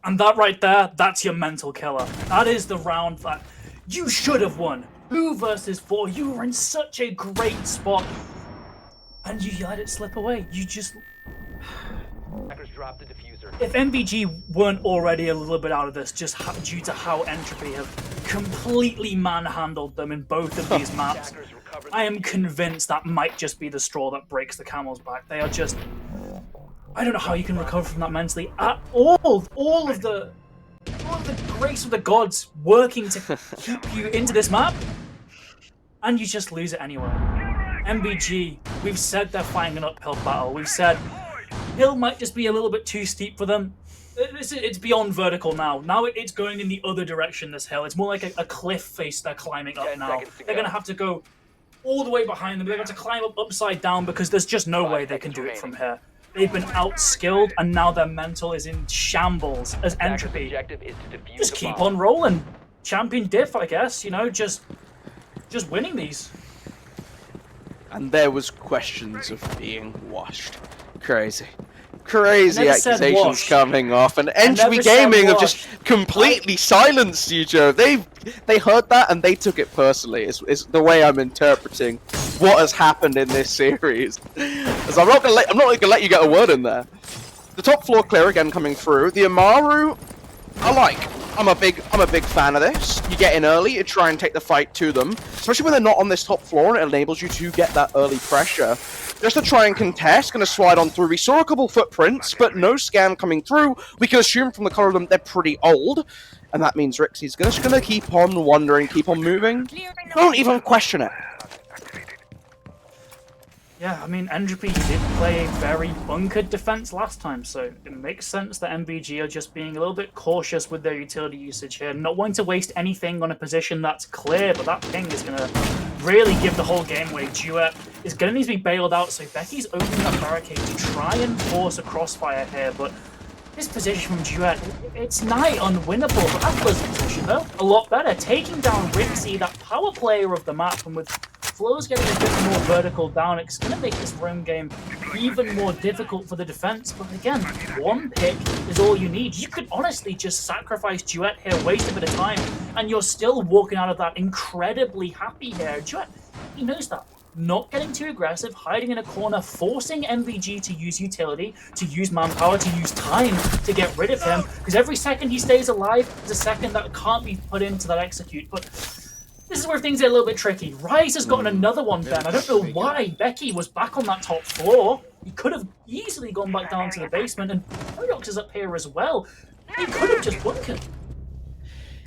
And that right there, that's your mental killer. That is the round that you should have won. 2 versus 4, you were in such a great spot, and you let it slip away. You just... Drop the diffuser. If MVG weren't already a little bit out of this, just due to how Entropy have completely manhandled them in both of these maps, I am convinced that might just be the straw that breaks the camel's back. They are just... I don't know how you can recover from that mentally at all. All of the grace of the gods working to keep you into this map, and you just lose it anyway. MVG, we've said they're fighting an uphill battle. We've said hill might just be a little bit too steep for them. It's beyond vertical now. Now it's going in the other direction, this hill. It's more like a cliff face they're climbing up now. They're going to have to go all the way behind them. They're going to climb up upside down because there's just no way they can do it from here. They've been outskilled, and now their mental is in shambles as Entropy just keep on rolling. Champion diff, I guess, you know, just winning these. And there was questions of being washed. Crazy accusations coming off, and Entropy Gaming have just completely silenced you, Joe. They heard that and they took it personally. It's the way I'm interpreting what has happened in this series. As I'm not gonna let you get a word in there. The top floor clear again coming through. The Amaru, I'm a big fan of this. You get in early, you try and take the fight to them, especially when they're not on this top floor, and it enables you to get that early pressure. Just to try and contest, going to slide on through. We saw a couple footprints, but no scan coming through. We can assume from the color of them they're pretty old, and that means Rixie's just going to keep on wandering, keep on moving. Don't even question it. Yeah, I mean, Entropy did play a very bunkered defense last time, so it makes sense that MVG are just being a little bit cautious with their utility usage here, not wanting to waste anything on a position that's clear, but that ping is going to really give the whole game away. Duet is going to need to be bailed out, so Becky's opening that barricade to try and force a crossfire here, but this position from Duet, it's nigh unwinnable, but Atlas' position, though, a lot better. Taking down Rixie, that power player of the map, and with Flo's getting a bit more vertical down, it's going to make this roam game even more difficult for the defense. But again, 1 pick is all you need. You could honestly just sacrifice Duet here, waste a bit of time, and you're still walking out of that incredibly happy here. Duet, he knows that. Not getting too aggressive, hiding in a corner, forcing MVG to use utility, to use manpower, to use time to get rid of him, because every second he stays alive is a second that can't be put into that execute. But this is where things get a little bit tricky. Rise has gotten another one, Ben. I don't know why Becky was back on that top floor. He could have easily gone back down to the basement, and Paradox is up here as well. He could have just bunkered.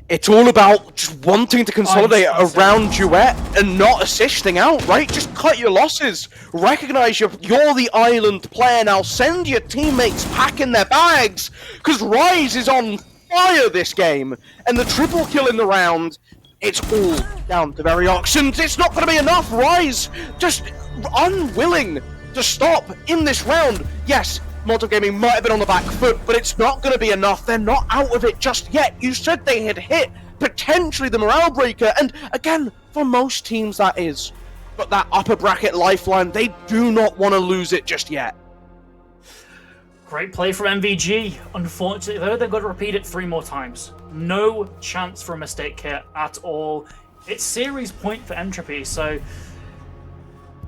It's all about just wanting to consolidate around Duet and not assisting out, right? Just cut your losses. Recognize you're the island player now. Send your teammates packing their bags, because Rise is on fire this game. And the triple kill in the round, it's all down to very auctions. It's not going to be enough. Rise just unwilling to stop in this round. Yes, MolotovGang might have been on the back foot, but it's not going to be enough. They're not out of it just yet. You said they had hit potentially the morale breaker, and again, for most teams that is. But that upper bracket lifeline, they do not want to lose it just yet. Great play from MVG. Unfortunately, though, they've got to repeat it 3 more times. No chance for a mistake here at all. It's series point for Entropy, so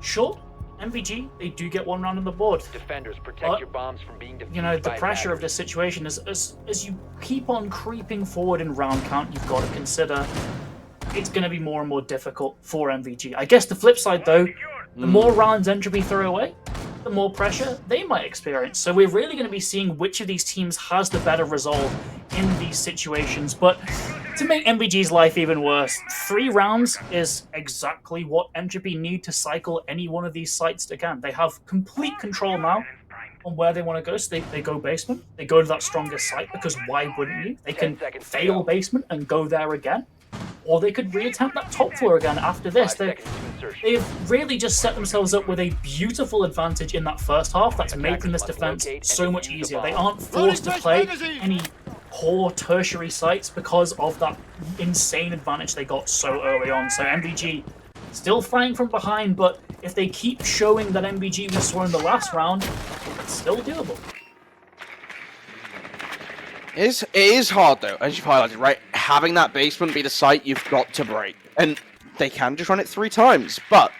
sure, MVG, they do get 1 round on the board. Defenders, protect your bombs from being defused. You know, the pressure of this situation is as you keep on creeping forward in round count, you've got to consider it's going to be more and more difficult for MVG. I guess the flip side, though, the more rounds Entropy throw away, the more pressure they might experience. So we're really going to be seeing which of these teams has the better resolve in these situations. But to make MVG's life even worse, 3 rounds is exactly what Entropy need to cycle any one of these sites again. They have complete control now on where they want to go. So they go basement, they go to that strongest site, because why wouldn't you? They can fail basement and go there again. Or they could reattempt that top floor again after this. They've really just set themselves up with a beautiful advantage in that first half that's making this defense so much easier. They aren't forced to play any poor tertiary sites because of that insane advantage they got so early on. So MVG still fighting from behind, but if they keep showing that MVG we saw in the last round, it's still doable. It is hard though, as you've highlighted, right? Having that basement be the site you've got to break. And they can just run it 3 times, but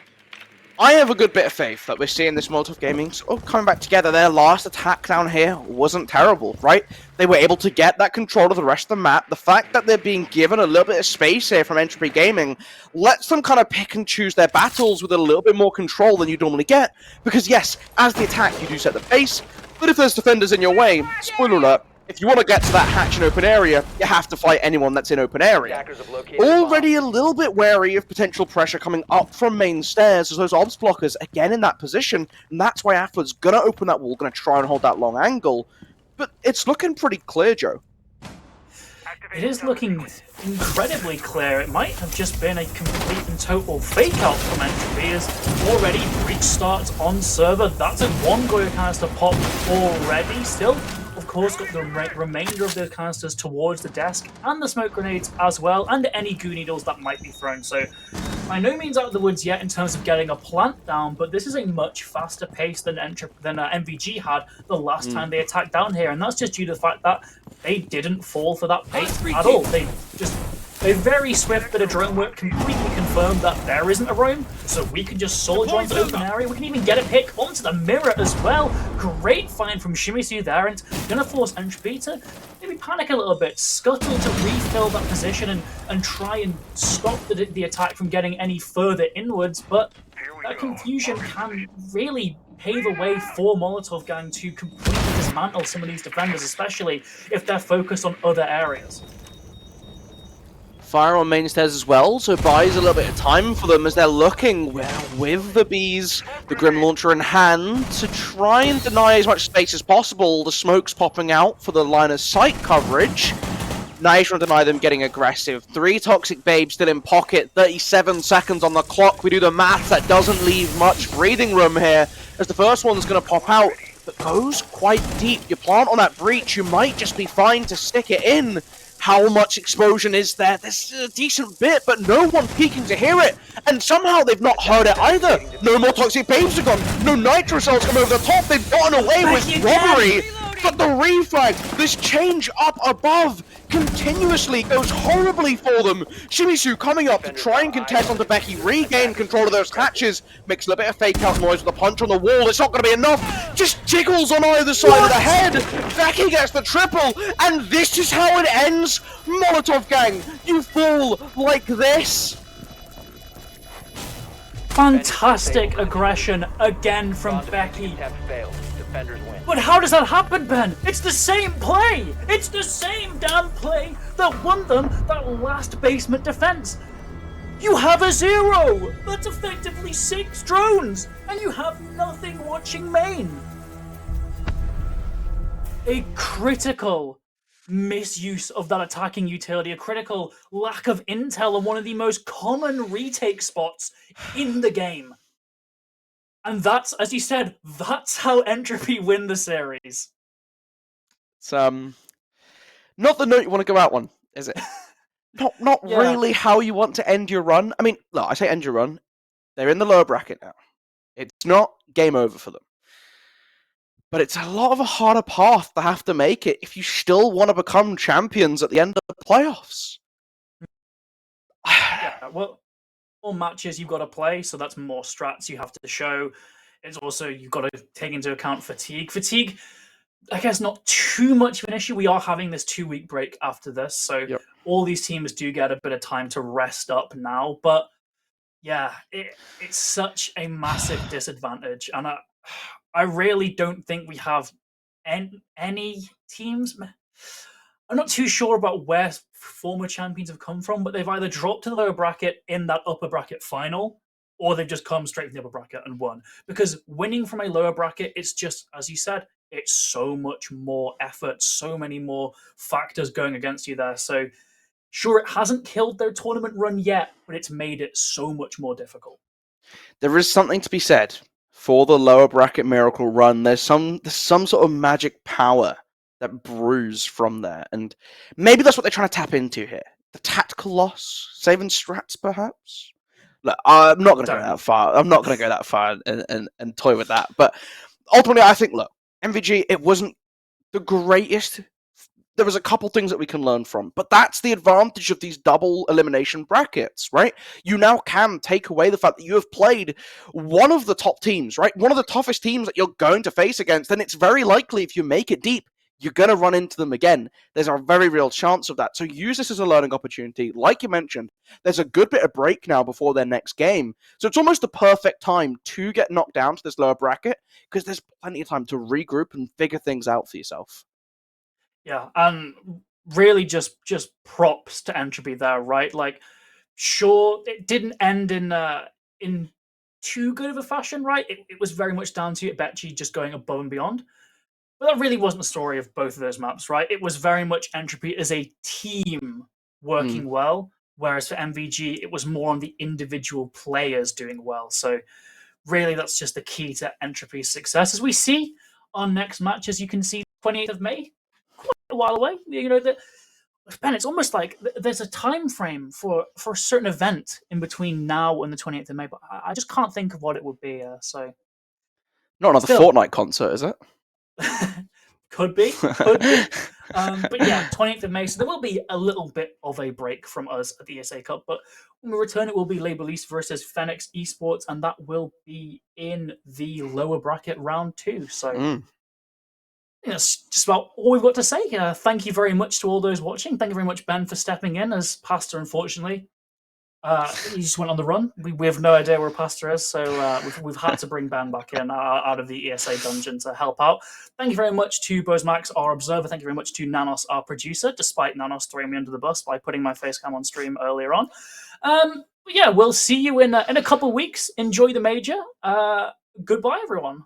I have a good bit of faith that we're seeing this MolotovGang sort of coming back together. Their last attack down here wasn't terrible, right? They were able to get that control of the rest of the map. The fact that they're being given a little bit of space here from Entropy Gaming lets them kind of pick and choose their battles with a little bit more control than you normally get. Because yes, as the attack, you do set the pace, but if there's defenders in your way, spoiler alert, if you want to get to that hatch in open area, you have to fight anyone that's in open area. Already a little bit wary of potential pressure coming up from main stairs as those obs blockers again in that position, and that's why Afla's going to open that wall, going to try and hold that long angle. But it's looking pretty clear, Joe. It is looking incredibly clear. It might have just been a complete and total fake out from Entropy, as already breach starts on server. That's a 1 Goyo canister pop already. Still, of course, got the remainder of the canisters towards the desk, and the smoke grenades as well, and any goo needles that might be thrown. So, by no means out of the woods yet in terms of getting a plant down, but this is a much faster pace than MVG had the last time they attacked down here, and that's just due to the fact that they didn't fall for that bait at all. A very swift bit of drone work completely confirmed that there isn't a roam, so we can just soldier onto the open area. We can even get a pick onto the mirror as well. Great find from Shimizu there, and gonna force Entropy to maybe panic a little bit, scuttle to refill that position and try and stop the attack from getting any further inwards, but that confusion can really pave a way for MolotovGang to completely dismantle some of these defenders, especially if they're focused on other areas. Fire on main stairs as well, so buys a little bit of time for them as they're looking with the bees, the Grim Launcher in hand, to try and deny as much space as possible. The smoke's popping out for the line of sight coverage. Now he's trying to deny them getting aggressive. 3 toxic babes still in pocket, 37 seconds on the clock. We do the math, that doesn't leave much breathing room here, as the first one's going to pop out, but goes quite deep. You plant on that breach, you might just be fine to stick it in. How much explosion is there? There's a decent bit, but no one peeking to hear it. And somehow they've not heard it either. No more toxic babes are gone. No nitro cells come over the top. They've gotten away with robbery. But the reflag, this change up above, continuously goes horribly for them. Shimizu coming up to try and contest onto Becky, regain control of those hatches, makes a little bit of fake out noise with a punch on the wall. It's not going to be enough. Just jiggles on either side of the head. Becky gets the triple, and this is how it ends. MolotovGang, you fall like this. Fantastic aggression again from Becky. But how does that happen, Ben? It's the same play! It's the same damn play that won them that last basement defense. You have a 0! That's effectively 6 drones! And you have nothing watching main! A critical misuse of that attacking utility, a critical lack of intel on one of the most common retake spots in the game. And that's, as you said, that's how Entropy win the series. It's not the note you want to go out on, is it? Not Yeah. really how you want to end your run. I mean, look, I say end your run. They're in the lower bracket now. It's not game over for them. But it's a lot of a harder path to have to make it if you still want to become champions at the end of the playoffs. Yeah, well, more matches you've got to play, so that's more strats you have to show. It's also, you've got to take into account fatigue. Fatigue, I guess, not too much of an issue. We are having this 2-week break after this, so Yep. all these teams do get a bit of time to rest up now. But yeah, it's such a massive disadvantage, and I really don't think we have any teams. I'm not too sure about where former champions have come from, but they've either dropped to the lower bracket in that upper bracket final, or they've just come straight from the upper bracket and won. Because winning from a lower bracket, it's just, as you said, it's so much more effort, so many more factors going against you there. So, sure, it hasn't killed their tournament run yet, but it's made it so much more difficult. There is something to be said for the lower bracket miracle run. There's some sort of magic power that brews from there, and maybe that's what they're trying to tap into here. The tactical loss, saving strats, perhaps. Look, I'm not going to go that far. I'm not going to go that far and toy with that. But ultimately, I think, look, MVG, it wasn't the greatest. There was a couple things that we can learn from, but that's the advantage of these double elimination brackets, right? You now can take away the fact that you have played one of the top teams, right? One of the toughest teams that you're going to face against, and it's very likely if you make it deep, you're going to run into them again. There's a very real chance of that. So use this as a learning opportunity. Like you mentioned, there's a good bit of break now before their next game. So it's almost the perfect time to get knocked down to this lower bracket because there's plenty of time to regroup and figure things out for yourself. Yeah, and really just props to Entropy there, right? Like, sure, it didn't end in too good of a fashion, right? It was very much down to Betchy just going above and beyond. But that really wasn't the story of both of those maps, right? It was very much Entropy as a team working well, whereas for MVG, it was more on the individual players doing well. So really, that's just the key to Entropy's success. As we see our next match, as you can see, 28th of May, quite a while away. You know, Ben, it's almost like there's a time frame for a certain event in between now and the 28th of May, but I just can't think of what it would be. So not another Fortnite concert, is it? Could be. But yeah, 20th of May. So there will be a little bit of a break from us at the ESA Cup. But when we return, it will be Label East versus Phoenix Esports, and that will be in the lower bracket round 2. So that's just about all we've got to say. Thank you very much to all those watching. Thank you very much, Ben, for stepping in as Pastor, unfortunately. He just went on the run. We have no idea where Pastor is, so we've had to bring Ben back in out of the ESA dungeon to help out. Thank you very much to Bozmax, our observer. Thank you very much to Nanos, our producer, despite Nanos throwing me under the bus by putting my face cam on stream earlier on. Yeah, we'll see you in a couple of weeks. Enjoy the major. Goodbye, everyone.